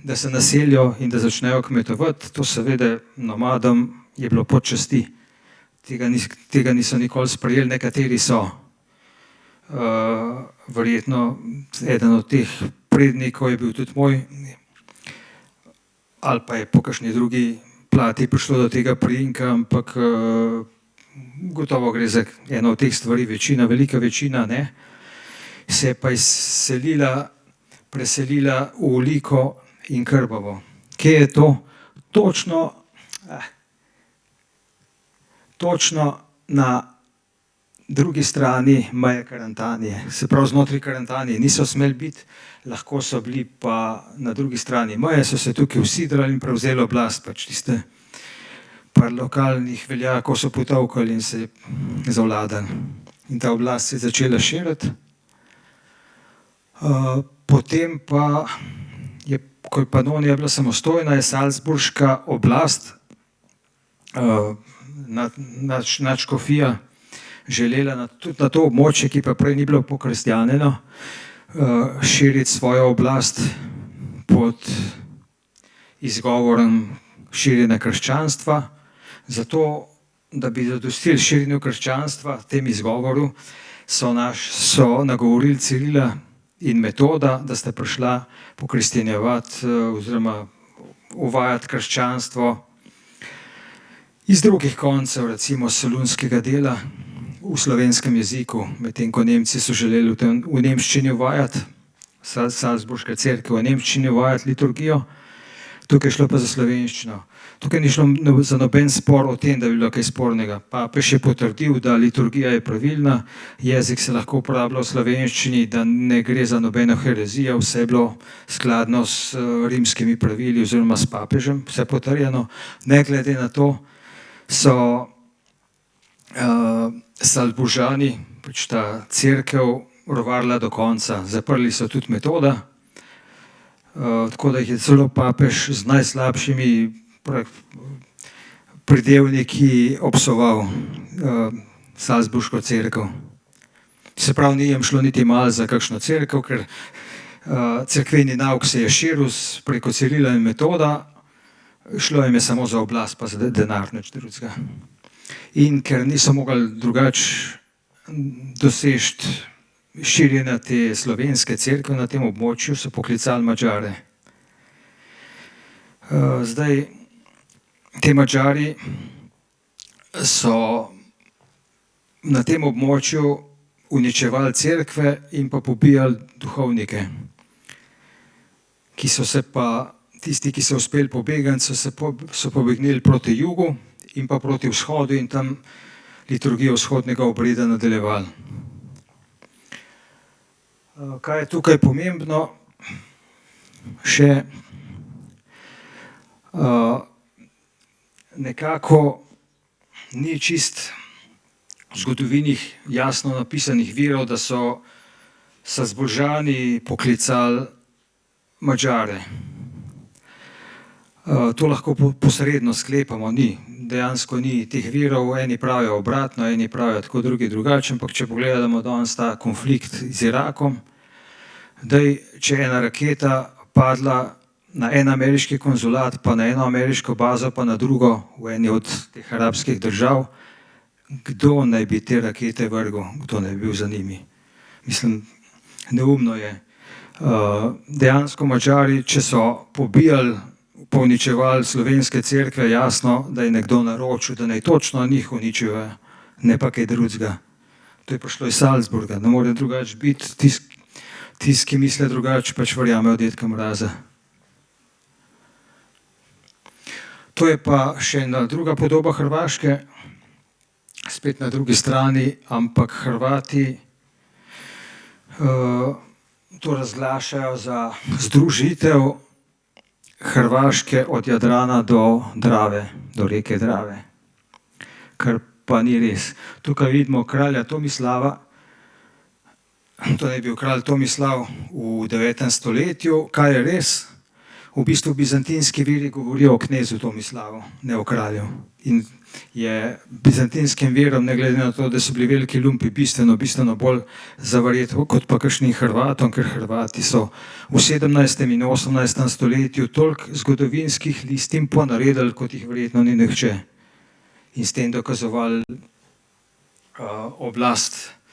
da se naselijo in da začnejo kmetovati. To seveda nomadom je bilo počasti. Tega niso nikoli sprejeli, nekateri so. Verjetno eden od teh prednikov je bil tudi moj, ali pa je po kakšni drugi plati prišlo do tega priimka, ampak gotovo gre za eno od teh stvari, velika večina, ne. Se je pa preselila v Liko in Krbovo. Kje je to? Točno na drugi strani meje Karantanije. Se pravi, znotraj Karantanije niso smeli biti, lahko so bili pa na drugi strani meje, so se tukaj usidrali in prevzeli oblast, pač tiste par lokalnih veljakov so potovkali in se zavladali. In ta oblast se je začela širiti. Potem pa, ko je Panonija bila samostojna, je salzburška oblast, nadškofija, želela tudi na to območje, ki pa prej ni bilo pokristjanjeno, širiti svojo oblast pod izgovorom širjenja krščanstva. Zato, da bi zadostili širjenju krščanstva, tem izgovoru, so nagovorili Cirila in Metoda, da sta prišla pokristjanjevati oziroma uvajati krščanstvo iz drugih koncev, recimo solunskega dela, v slovenskem jeziku, medtem ko Nemci so želeli v nemščini uvajati, Salzburška cerkev v nemščini uvajati liturgijo, tukaj je šlo pa za slovenščino. Tukaj ni šlo za noben spor o tem, da bi bilo kaj spornega. Papež je potrdil, da liturgija je pravilna, jezik se lahko uporablja v slovenščini, da ne gre za nobeno herezijo, vse je bilo skladno s rimskimi pravili oziroma s papežem, vse potrjeno. Ne glede na to so Salzburžani, pač ta cerkev, rovarila do konca. Zaprli so tudi Metoda, tako da jih je celo papež z najslabšimi pridevniki obsoval Salzburško cerkev. Se pravi, ni jim šlo niti malo za kakšno cerkev, ker cerkveni nauk se je širil preko Cirila in Metoda, šlo jim je samo za oblast, pa za denar, nič drugega. In ker niso mogli drugače doseči širjenja te slovenske cerkve na tem območju, so poklicali Madžare. Zdaj, te Madžari so na tem območju uničevali cerkve in pa pobijali duhovnike, tisti, ki so uspeli pobegati, so pobegnili proti jugu in pa proti vzhodu in tam liturgijo vzhodnega obreda nadaljevali. Kaj je tukaj pomembno? Še nekako ni čist v zgodovini jasno napisanih virov, da so Salzburžani poklicali Madžare. To lahko posredno sklepamo, dejansko ni teh virov, eni pravijo obratno, eni pravijo tako, drugi drugače, ampak če pogledamo danes ta konflikt z Irakom, če je ena raketa padla na en ameriški konzulat, pa na eno ameriško bazo, pa na drugo v eni od teh arabskih držav, kdo naj bi te rakete vrgel, kdo naj bi bil za njimi. Mislim, neumno je. Dejansko Madžari, če so pobijali, uničevali slovenske cerkve, jasno, da je nekdo naročil, da naj točno njih uničijo, ne pa kaj drugega. To je prišlo iz Salzburga, ne more drugače biti, tisti, ki misle drugače, pač verjamejo Dedka Mraza. To je pa še ena druga podoba Hrvaške, spet na drugi strani, ampak Hrvati to razglašajo za združitev Hrvaške od Jadrana do Drave, do reke Drave, kar pa ni res. Tukaj vidimo kralja Tomislava, to je bil kralj Tomislav v 9. stoletju, kaj je res? V bistvu bizantinski viri govorijo o knezu Tomislavu, ne o kralju. In je bizantinskim virom, ne glede na to, da so bili veliki lumpi, bistveno bolj zavarjeti kot pa kakšnim Hrvatom, ker Hrvati so v 17. in 18. stoletju toliko zgodovinskih listin ponaredili, kot jih verjetno ni nihče. In s tem dokazovali oblast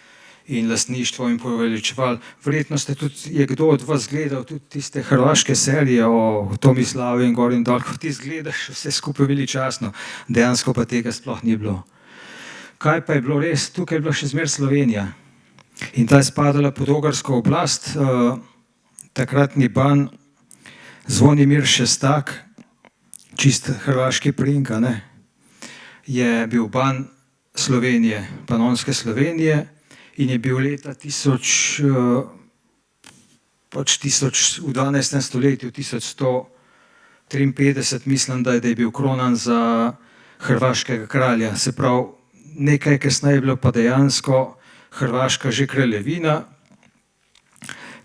in lastništvo in poveličevali. Verjetno je kdo od vas gledal tudi tiste hrvaške serije o Tomislavu in gor in dol, ko ti zgledaš vse skupaj veličastno, dejansko pa tega sploh ni bilo. Kaj pa je bilo res? Tukaj je bila še zmer Slovenija in ta je spadala pod ogarsko oblast. Takratni ban Zvonimir Šestak, čist hrvaški priimek, je bil ban Slovenije, Panonske Slovenije, in je bil leta v 12. stoletju, 1153, mislim, da je bil kronan za hrvaškega kralja. Se pravi, nekaj kasneje je bilo pa dejansko Hrvaška že kraljevina,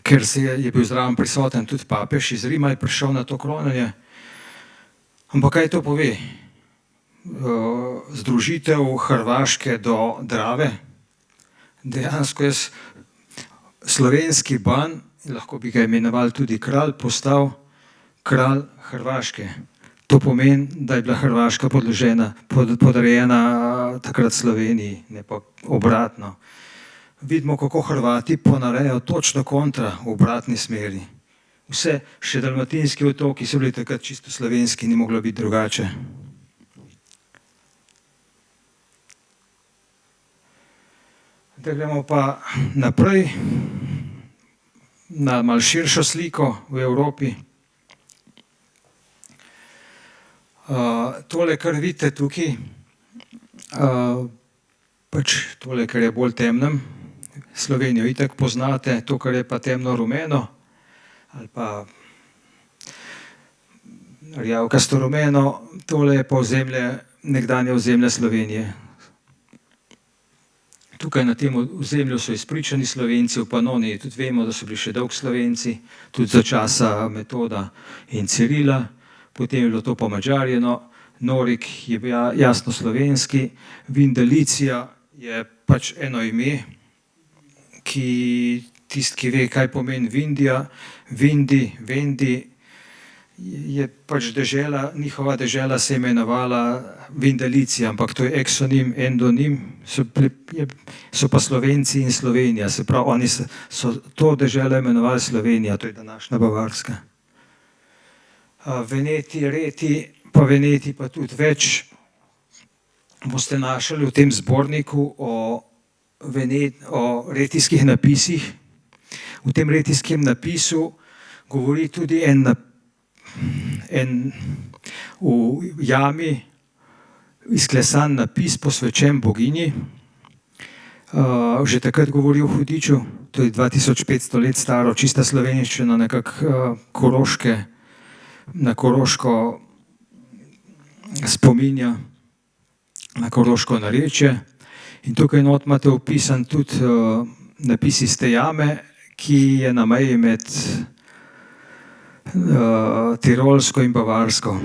ker je bil zraven prisoten tudi papež iz Rima, je prišel na to kronanje. Ampak kaj to pove? Združitev Hrvaške do Drave. Dejansko je slovenski ban, lahko bi ga imenovali tudi kralj, postal kralj Hrvaške. To pomeni, da je bila Hrvaška podrejena takrat Sloveniji, ne pa obratno. Vidimo, kako Hrvati ponarejajo točno kontra v obratni smeri. Vse, še dalmatinski otoki so bili takrat čisto slovenski, ni moglo biti drugače. Da gremo pa naprej na malo širšo sliko v Evropi. Tole, kar vidite tukaj, pač tole, kar je bolj temnem, Slovenijo itak poznate, to, kar je pa temno rumeno ali pa rjavkasto rumeno, tole je pa ozemlje, nekdanje ozemlje Slovenije. Tukaj na tem ozemlju so izpričani Slovenci, v Panoniji tudi vemo, da so bili še dolgo Slovenci, tudi za časa Metoda in Cirila, potem je bilo to pa Madžarjeno, Norik je bil jasno slovenski, Vindelicija je pač eno ime, tisti, ki ve, kaj pomeni Vindija, Vendi, je pač dežela, njihova dežela se je imenovala Vindelicija, ampak to je eksonim, endonim, so pa Slovenci in Slovenija, se pravi, oni so to deželo imenovali Slovenija, to je današnja Bavarska. Veneti, Reti, pa Veneti pa tudi več boste našli v tem zborniku o retijskih napisih. V tem retijskem napisu govori tudi en v jami izklesan napis posvečen boginji. Že takrat govori o hudiču, to je 2500 let staro, čista slovenščina, nekako na Koroško spominja, na koroško narečje. In tukaj not imate opisan tudi napis iz te jame, ki je na meji med Tirolsko in Bavarsko.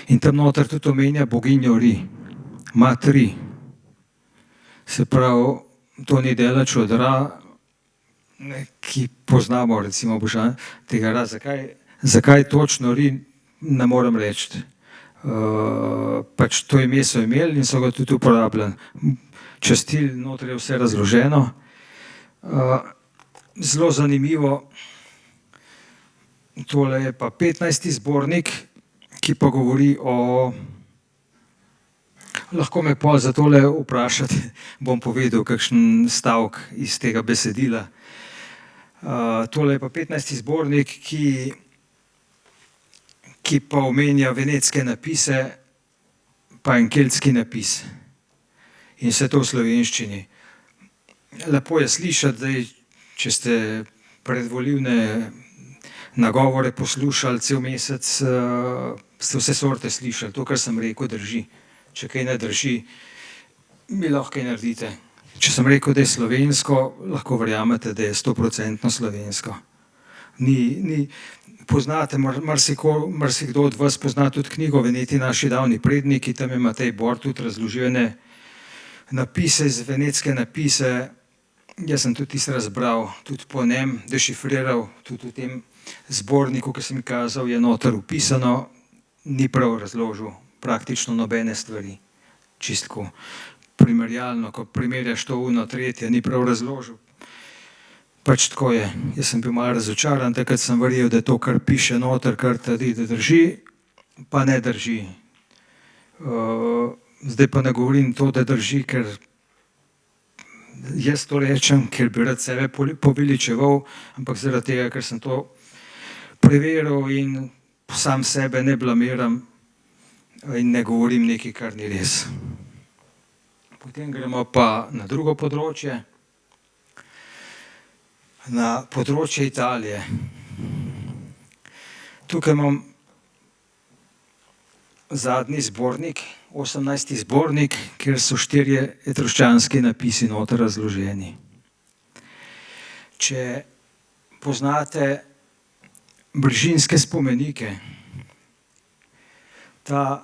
In tam noter tudi omenja boginjo Ri. Ima 3. Se pravi, to ni daleč od Ra, ki poznamo recimo tega Ra. Zakaj točno Ri, ne morem reči. Pač to ime so imeli in so ga tudi uporabljali. Častilj, noter je vse razloženo. Zelo zanimivo, tole je pa 15. zbornik, ki pa govori o, lahko me pol za tole vprašati, bom povedal kakšen stavek iz tega besedila. Tole je pa 15. zbornik, ki pa omenja venetske napise, pa en keltski napis. In vse to v slovenščini. Lepo je slišati, da če ste predvolilne nagovore poslušali cel mesec, ste vse sorte slišali. To, kar sem rekel, drži. Če kaj ne drži, mi lahko kaj naredite. Če sem rekel, da je slovensko, lahko verjamete, da je 100% slovensko. Poznate, marsikdo od vas pozna tudi knjigo Veneti naši davni predniki, tam je Matej Bor tudi razložene napise, iz venetske napise. Jaz sem tudi tisto razbral, tudi po njem dešifriral, tudi v tem zborniku, ki sem kazal, je noter upisano, ni prav razložil praktično nobene stvari. Čistko primerjalno, ko primerjaš to uno, tretje, ni prav razložil. Pač tako je. Jaz sem bil malo razočaran, takrat sem verjel, da je to, kar piše noter, kar trdi, da drži, pa ne drži. Zdaj pa ne govorim to, da drži, ker jaz to rečem, ker bi rad sebe poveličeval, ampak zaradi tega, ker sem to preveril in sam sebe ne blamiram in ne govorim nekaj, kar ni res. Potem gremo pa na drugo področje. Na področje Italije. Tukaj imam zadnji zbornik, 18. zbornik, kjer so 4 etruščanski napisi noter razloženi. Če poznate Brižinske spomenike, ta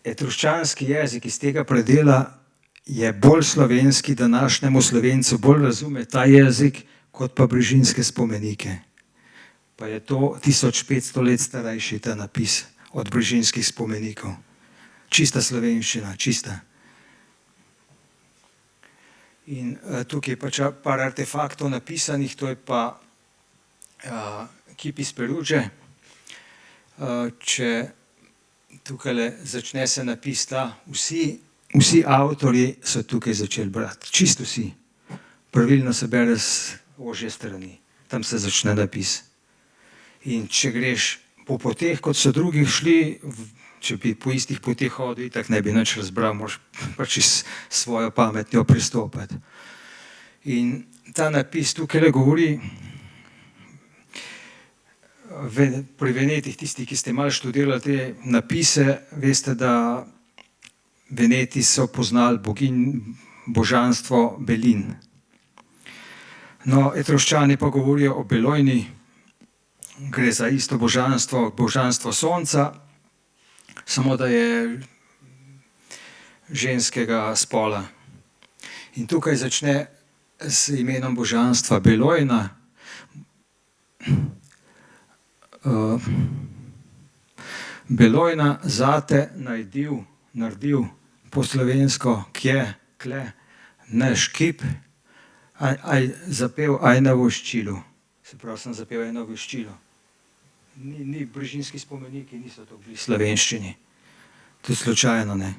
etruščanski jezik iz tega predela je bolj slovenski, današnjemu Slovencu bolj razume ta jezik, kot pa Brižinske spomenike. Pa je to 1500 let starejši ta napis od Brižinskih spomenikov. Čista slovenščina, čista. In tukaj je pač par artefaktov napisanih, to je pa kip iz Peruže. Če tukaj začne se napis ta, vsi avtorji so tukaj začeli brati, čisto vsi. Pravilno se bere z ožje strani, tam se začne napis. In če greš po poteh, kot so drugi šli, če bi po istih poteh hodil, tako ne bi nič razbral, moraš pač s svojo pametjo pristopati. In ta napis tukaj govori, pri Venetih, tisti, ki ste malo študirali te napise, veste, da Veneti so poznali božanstvo belin. No, etruščani pa govorijo o Belojni, gre za isto božanstvo, božanstvo sonca, samo da je ženskega spola. In tukaj začne s imenom božanstva Belojna. Belojna zate naredil po slovensko, kje, kle, naš kip, aj zapel aj na voščilu. Se pravi, sem zapel aj na voščilu. Ni Brižinski spomeniki, niso to bili slovenščini. To je slučajno, ne.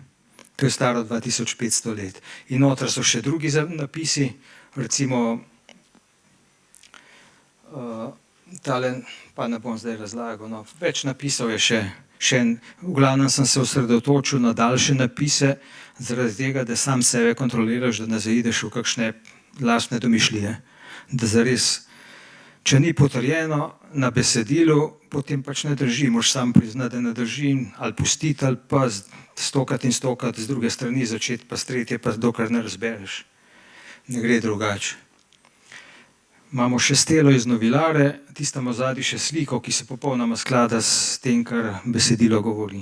To je staro 2500 let. In noter so še drugi napisi, recimo tale, pa ne bom zdaj razlagal, no, več napisov je še en, v glavnem sem se osredotočil na daljše napise, zaradi tega, da sam sebe kontroliraš, da ne zaideš v kakšne lastne domišljije. Da zares, če ni potrjeno na besedilu, potem pač ne drži, moraš sam priznati, da ne drži, ali pustiti, ali pa stokati in stokati z druge strani začeti, pa s tretje, pa dokler ne razbereš. Ne gre drugače. Imamo še stelo iz Novilare, tista ima zadnji še sliko, ki se popolnoma sklada s tem, kar besedilo govori.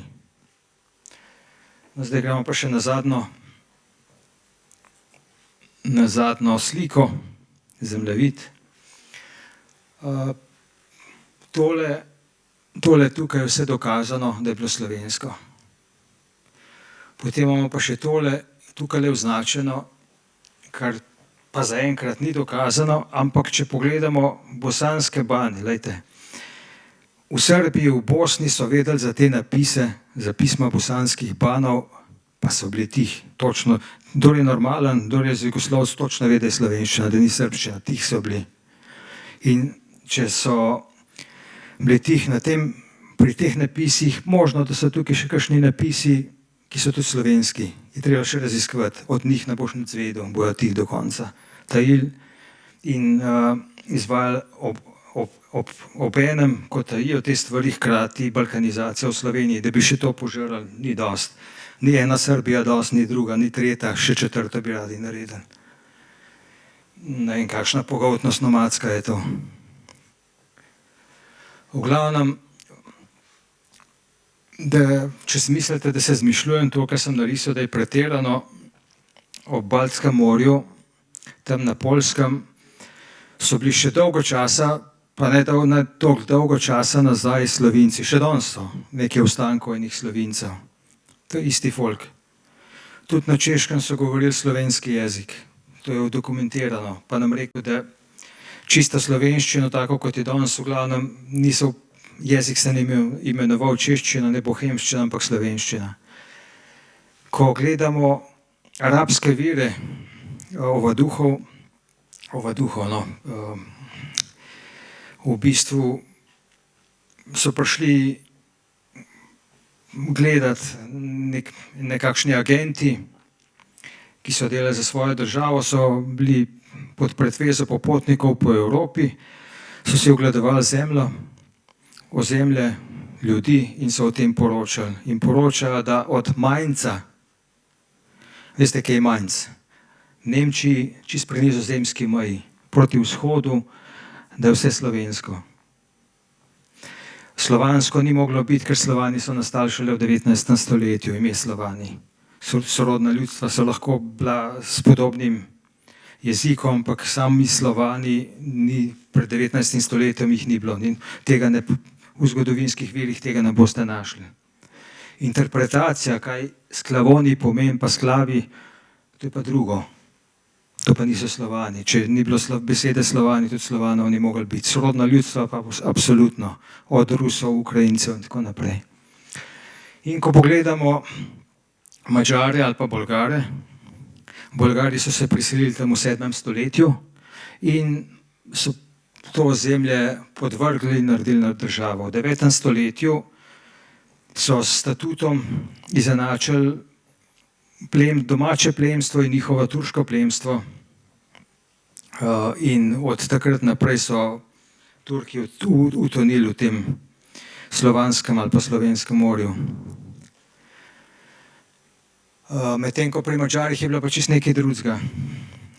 No, zdaj gremo pa še na zadnjo sliko, zemljevid. Tole tukaj je vse dokazano, da je bilo slovensko. Potem imamo pa še tole, tukaj je označeno, kar pa zaenkrat ni dokazano, ampak če pogledamo bosanske banje, glejte, v Srbiji, v Bosni so vedeli za te napise, za pisma bosanskih banov, pa so bili tih, točno, kdor je normalen, kdor je jezikoslovec, točno ve, da je slovenščina, da ni srbščina, tih so bili. In če so bili tih pri teh napisih, možno, da so tukaj še kakšni napisi, ki so tudi slovenski, je treba še raziskovati, od njih ne boš nič zvedel, bojo tih do konca. Tajili in izvajali ob enem, ko tajijo te stvari, hkrati balkanizacija v Sloveniji, da bi še to požrali, ni dost. Ni ena Srbija dost, ni druga, ni tretja, še četrta bi radi naredili. Ne vem, kakšna pogoltnost nomadska je to. V glavnem, če si mislite, da se zmišljujem to, kar sem narisal, da je pretirano, ob Baltskem morju, tam na Poljskem, so bili še dolgo časa, pa ne toliko dolgo časa nazaj Slovenci, še danes so nekaj ostankov enih Slovencev. To je isti folk. Tudi na Češkem so govorili slovenski jezik, to je dokumentirano, pa nam rekel, da čisto slovenščino, tako kot je danes, v glavnem niso, jezik se ne imenoval češčina, ne bohemščina, ampak slovenščina. Ko gledamo arabske vire ovaduhov, v bistvu so prišli gledati nekakšni agenti, ki so delali za svojo državo, so bili pod pretvezo popotnikov po Evropi, so si ogledovali zemljo, ozemlje ljudi in so o tem poročali. In poročajo, da od Mainza, veste, kaj je Mainz? Nemčiji, čist pri nizozemski meji, proti vzhodu, da je vse slovensko. Slovansko ni moglo biti, ker Slovani so nastali šele v 19. stoletju, ime Slovani. Sorodna ljudstva so lahko bila s podobnim jezikom, ampak sami Slovani pred 19. stoletjem jih ni bilo. V zgodovinskih virih tega ne boste našli. Interpretacija, kaj sklavoni pomeni, pa sklavi, to je pa drugo. To pa niso Slovani. Če ni bilo besede Slovani, tudi Slovanov ni mogli biti. Sorodna ljudstva pa absolutno. Od Rusov, Ukrajincev in tako naprej. In ko pogledamo Madžare ali pa Bolgare, Bolgari so se priselili tam v 7. stoletju in so to ozemlje podvrgli in naredili na državo. V 9. stoletju so s statutom izenačili domače plemstvo in njihovo turško plemstvo in od takrat naprej so Turki utonili v tem slovanskem ali pa slovenskem morju. Medtem ko pri Madžarih je bilo pa čisto nekaj drugega.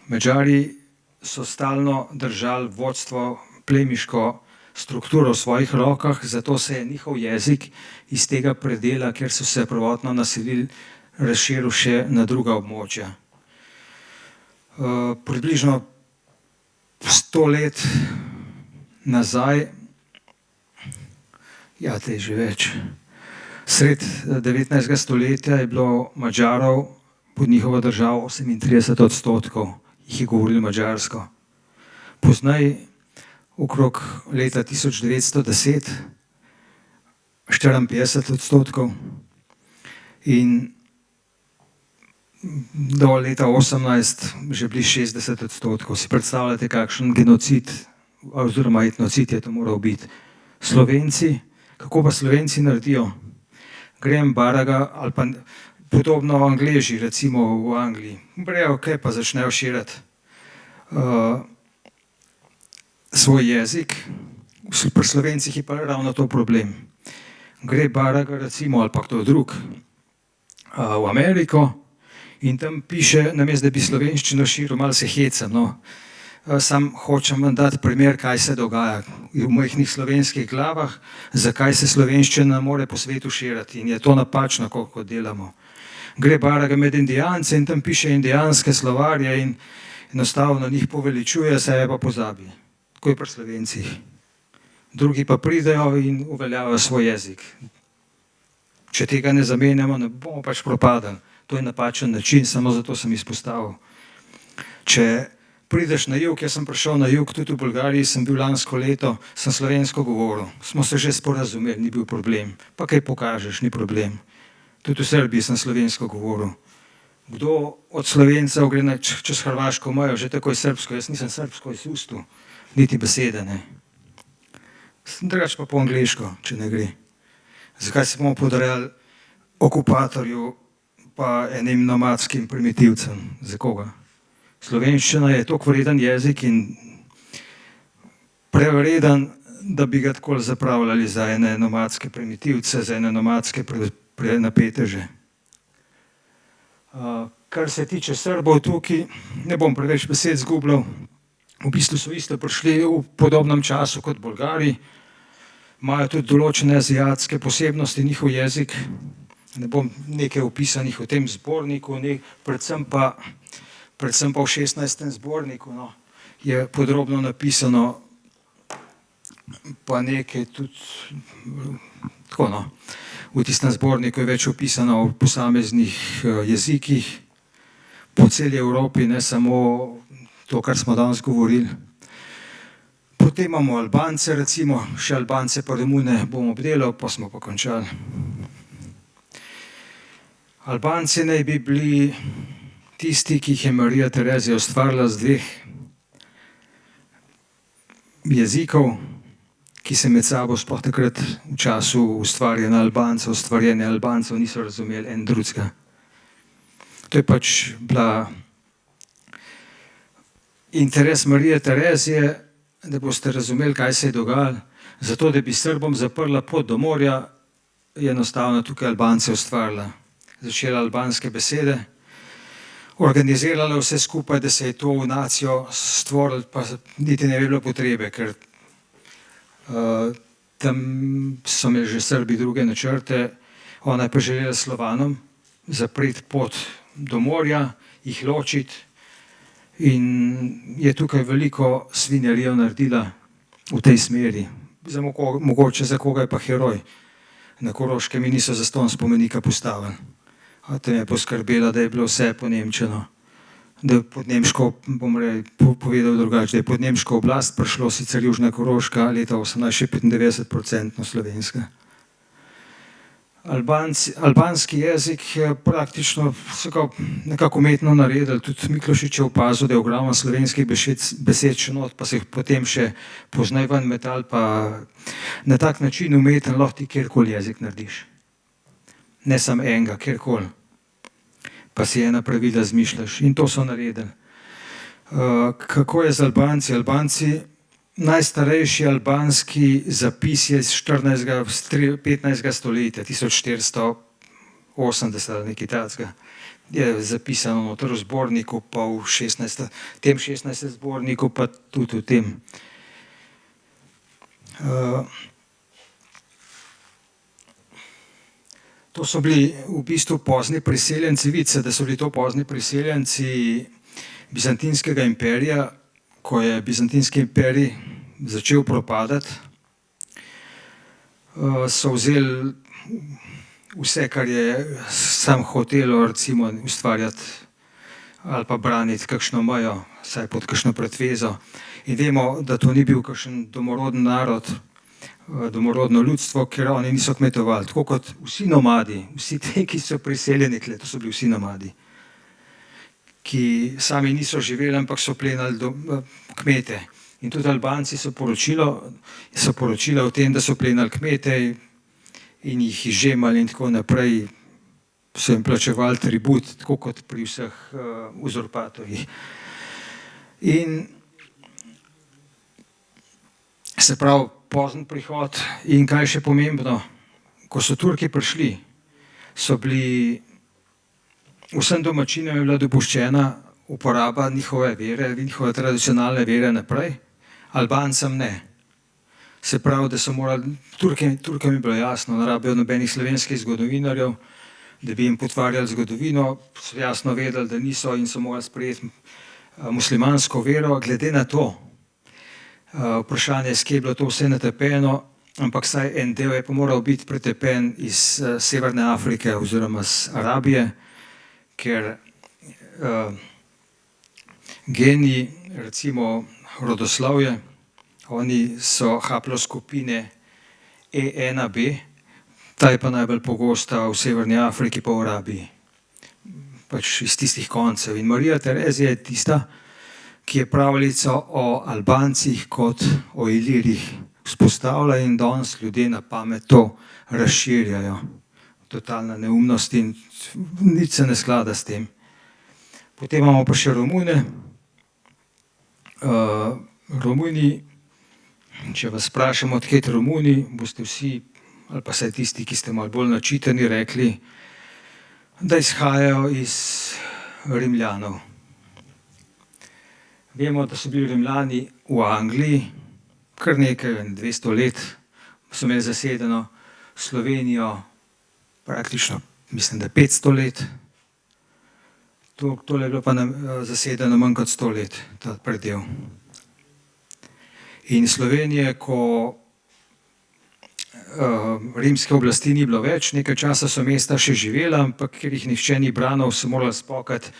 Madžari so stalno držali vodstvo, plemiško strukturo v svojih rokah, zato se je njihov jezik iz tega predela, kjer so se prvotno naselili, razširil še na druga območja. Približno 100 let nazaj, ja, te je že več, sred 19. stoletja je bilo Madžarov pod njihovo državo 38%, jih je govorilo madžarsko. Poznaj, okrog leta 1910, 54% in do leta 18 že bili 60%. Si predstavljate, kakšen genocid oziroma etnocid je to moral biti. Slovenci, kako pa Slovenci naredijo? Grem Baraga ali pa podobno Angleži, recimo v Angliji. Brejo, kaj pa začnejo širiti svoj jezik. Pri Slovencih je pa ravno to problem. Gre Baraga, recimo, ali pa kdo drug v Ameriko in tam piše, namesto da bi slovenščino širil, malo se hecam, no, Sam hočem vam dati primer, kaj se dogaja v majhnih slovenskih glavah, zakaj se slovenščina ne more po svetu širiti in je to napačno, kako delamo. Gre Baraga med Indijance in tam piše indijanske slovarje in enostavno njih poveličuje, sebe pa pozabi. Tako je pri Slovencih. Drugi pa pridejo in uveljavijo svoj jezik. Če tega ne zamenjamo, ne bomo pač propadali. To je napačen način, samo zato sem izpostavil. Če prideš na jug, jaz sem prišel na jug, tudi v Bolgariji sem bil lansko leto, sem slovensko govoril. Smo se že sporazumeli, ni bil problem. Pa kaj pokažeš, ni problem. Tudi v Srbiji sem slovensko govoril. Kdo od Slovencev gre čez hrvaško mejo, že takoj srbsko, jaz nisem srbsko izustil, niti besede ne. Drugače pa po angliško, če ne gre. Zakaj se bomo podrejali okupatorju pa enim nomadskim primitivcem? Za koga? Slovenščina je toliko vreden jezik in prevreden, da bi ga tako zapravljali za ene nomadske primitivce, za ene nomadske napeteže. Kar se tiče Srbov tukaj, ne bom preveč besed zgubljal, v bistvu so isto prišli v podobnem času kot Bolgari, imajo tudi določene azijatske posebnosti, njihov jezik, ne bom nekaj opisanih v tem zborniku, predvsem pa v 16. zborniku je podrobno napisano, pa nekaj tudi tako, v tistem zborniku je več opisano o posameznih jezikih po celi Evropi, ne samo to, kar smo danes govorili. Potem imamo Albance, recimo, še Albance pa Romune bomo obdelali, pa smo pa končali. Albanci naj bi bili tisti, ki jih je Marija Terezija ustvarila z 2 jezikov, ki se med sabo sploh takrat v času ustvarjanja Albancev niso razumeli en drugega. To je pač bila interes Marije Terezije, da boste razumeli, kaj se je dogajalo. Zato, da bi Srbom zaprla pot do morja, je enostavno tukaj Albance ustvarila. Začela albanske besede, organizirala vse skupaj, da se je to v nacijo stvorilo, pa niti ne bi bilo potrebe, ker tam so imeli že Srbi druge načrte. Ona je pa želela Slovanom zapreti pot do morja, jih ločiti in je tukaj veliko svinjarijev naredila v tej smeri. Mogoče za koga je pa heroj. Na Koroškem mi niso zastonj spomenika postavili. Tam je poskrbela, da je bilo vse ponemčeno. Da je pod nemško, bom povedal drugače, da je pod nemško oblast prišlo sicer Južna Koroška leta 1895% slovenska. Albanski jezik je praktično nekako umetno naredil, tudi Miklošič je opazil, da je ogromno slovenskih besed še not, pa se jih potem še poznaj ven metal, pa na tak način umeten lahko ti kjerkoli jezik narediš. Ne samo enega, kjerkoli. Pa si ena pravila zmišljaš in to so naredili. Kako je z Albanci? Najstarejši albanski zapis je iz 15. stoletja, 1480 ali nekaj takega. Je zapisano noter v zborniku, pa v tem 16. zborniku, pa tudi v tem. To so bili v bistvu pozni priseljenci, vidite, da so bili to pozni priseljenci Bizantinskega imperija, ko je Bizantinski imperij začel propadati, so vzeli vse, kar je sam hotelo recimo ustvarjati ali pa braniti kakšno mejo, saj pod kakšno pretvezo. In vemo, da to ni bil kakšen domorodni narod, domorodno ljudstvo, ker oni niso kmetovali. Tako kot vsi nomadi, vsi te, ki so priseljeni tle, to so bili vsi nomadi, ki sami niso živeli, ampak so plenali kmete. In tudi Albanci so poročila o tem, da so plenali kmete in jih izžemali in tako naprej, so jim plačevali tribut, tako kot pri vseh uzurpatorjih. In se pravi, pozen prihod in kaj še pomembno, ko so Turki prišli, so bili, vsem domačinom je bila dopuščena uporaba njihove vere, njihove tradicionalne vere naprej, Albancem ne. Se pravi, da so morali, Turkom je bilo jasno, ne rabijo nobenih slovenskih zgodovinarjev, da bi jim potvarjali zgodovino, so jasno vedeli, da niso in so morali sprejeti muslimansko vero. Glede na to, vprašanje, s kje je bilo to vse natepeno, ampak saj en del je pa moral biti pretepen iz Severne Afrike oziroma iz Arabije, ker geni, recimo rodoslovje, oni so haploskupine E1b, ta je pa najbolj pogosta v Severni Afriki pa v Arabiji, pač iz tistih koncev. In Marija Terezija je tista, ki je pravljico o Albancih kot o Ilirih vzpostavlja in danes ljudje na pamet to razširjajo. Totalna neumnost in nič se ne sklada s tem. Potem imamo pa še Romune. Romuni, če vas vprašamo, odkje Romuni, boste vsi, ali pa vsaj tisti, ki ste malo bolj načitani, rekli, da izhajajo iz Rimljanov. Vemo, da so bili Rimljani v Angliji, kar nekaj, 200 let, so imeli zasedeno Slovenijo praktično, mislim, da 500 let. Tole je bilo pa zasedeno manj kot 100 let, ta predel. In Slovenije, ko rimske oblasti ni bilo več, nekaj časa so mesta še živela, ampak ker jih nihče ni branil, so morali spokati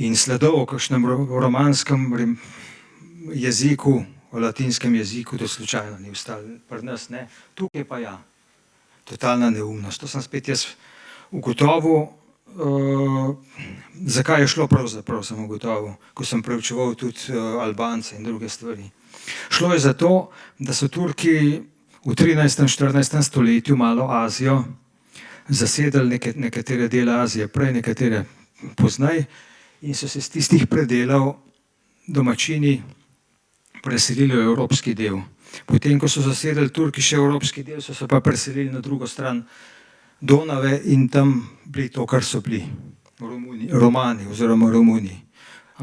in sledov o kakšnem romanskem jeziku, o latinskem jeziku, to slučajno ni ostalo, pri nas ne, tukaj pa ja, totalna neumnost. To sem spet jaz ugotovil, zakaj je šlo pravzaprav, sem ugotovil, ko sem preučeval tudi Albance in druge stvari. Šlo je za to, da so Turki v 13. in 14. stoletju malo Azijo zasedali, nekatere dele Azije prej, nekatere poznaj, in so se z tistih predelov domačini preselili v evropski del. Potem, ko so zasedali Turki še evropski del, so se pa preselili na drugo stran Donave in tam bili to, kar so bili Romani oziroma Romuni.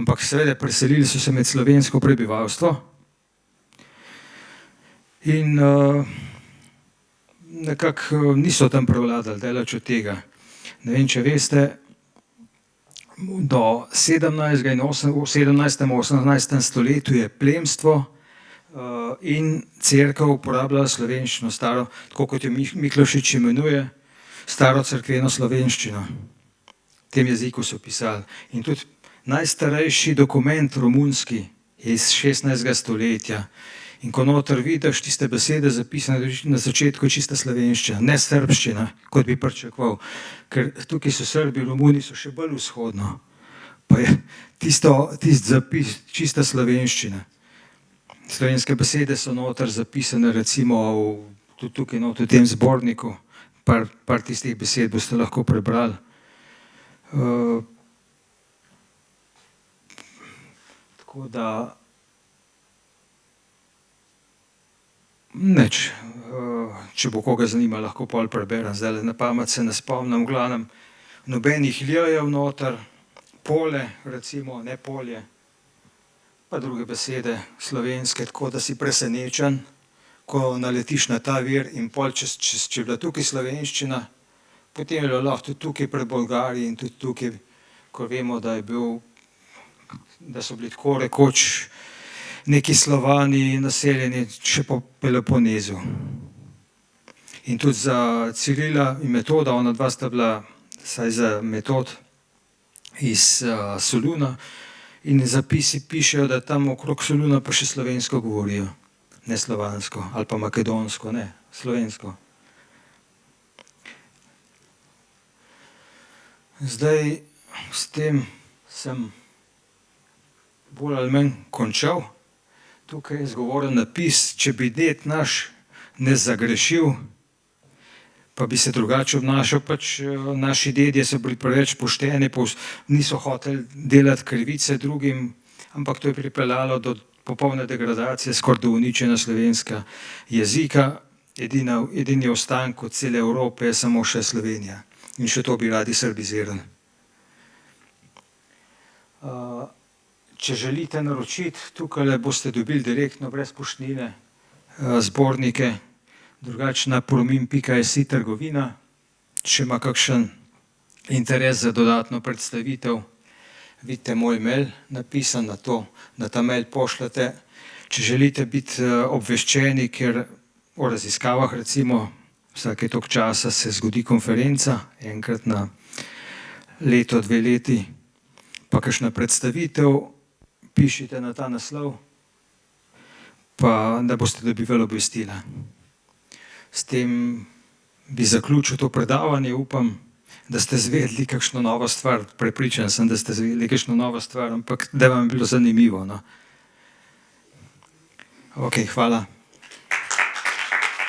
Ampak seveda preselili so se med slovensko prebivalstvo in nekako niso tam prevladali daleč od tega. Ne vem, če veste, do 17. in 18. stoletju je plemstvo in cerkev uporabljala slovenščino, staro, tako kot jo Miklošič imenuje, staro cerkveno slovenščino. V tem jeziku so pisali. In tudi najstarejši dokument romunski je iz 16. stoletja. In ko noter vidiš tiste besede zapisane na začetku, je čista slovenščina, ne srbščina, kot bi pričakoval. Ker tukaj so Srbi, Romuni so še bolj vzhodno. Pa je tisti zapis čista slovenščina. Slovenske besede so noter zapisane, recimo tudi tukaj v tem zborniku. Par tistih besed boste lahko prebrali. Tako da nič, če bo koga zanima, lahko pol preberem, zdaj na pamet se ne spomnim, v glavnem nobenih ljejev noter, pole, recimo, ne polje, pa druge besede slovenske, tako da si presenečen, ko naletiš na ta vir in pol, če je bila tukaj slovenščina, potem je bilo lahko tudi tukaj pri Bolgariji in tudi tukaj, ko vemo, da so bili tako rekoč neki Slovani naseljeni še po Peloponezu. In tudi za Cirila in Metoda, ona dva sta bila, saj za Metod, iz Soluna, in zapisi pišejo, da tam okrog Soluna pa še slovensko govorijo, ne slovansko, ali pa makedonsko, ne, slovensko. Zdaj, s tem sem bolj ali manj končal. Tukaj je zgovoren napis, če bi ded naš ne zagrešil, pa bi se drugače obnašal, pač naši dedje so bili preveč pošteni, niso hoteli delati krivice drugim, ampak to je pripeljalo do popolne degradacije, skoraj do uničenja slovenskega jezika. Edini ostanek od cele Evrope je samo še Slovenija. In še to bi radi srbizirali. Če želite naročiti, tukaj boste dobili direktno brez poštnine zbornike, drugače na polomin.si trgovina. Če ima kakšen interes za dodatno predstavitev, vidite moj mail napisan na to, na ta mail pošljete. Če želite biti obveščeni, ker o raziskavah recimo vsake toliko časa se zgodi konferenca, enkrat na leto, 2 leti, pa kakšna predstavitev, pišite na ta naslov, pa da boste dobivali obvestila. S tem bi zaključil to predavanje, upam, da ste izvedeli kakšno novo stvar, prepričan sem, da ste izvedeli kakšno novo stvar, ampak da vam je bilo zanimivo. Ok, hvala.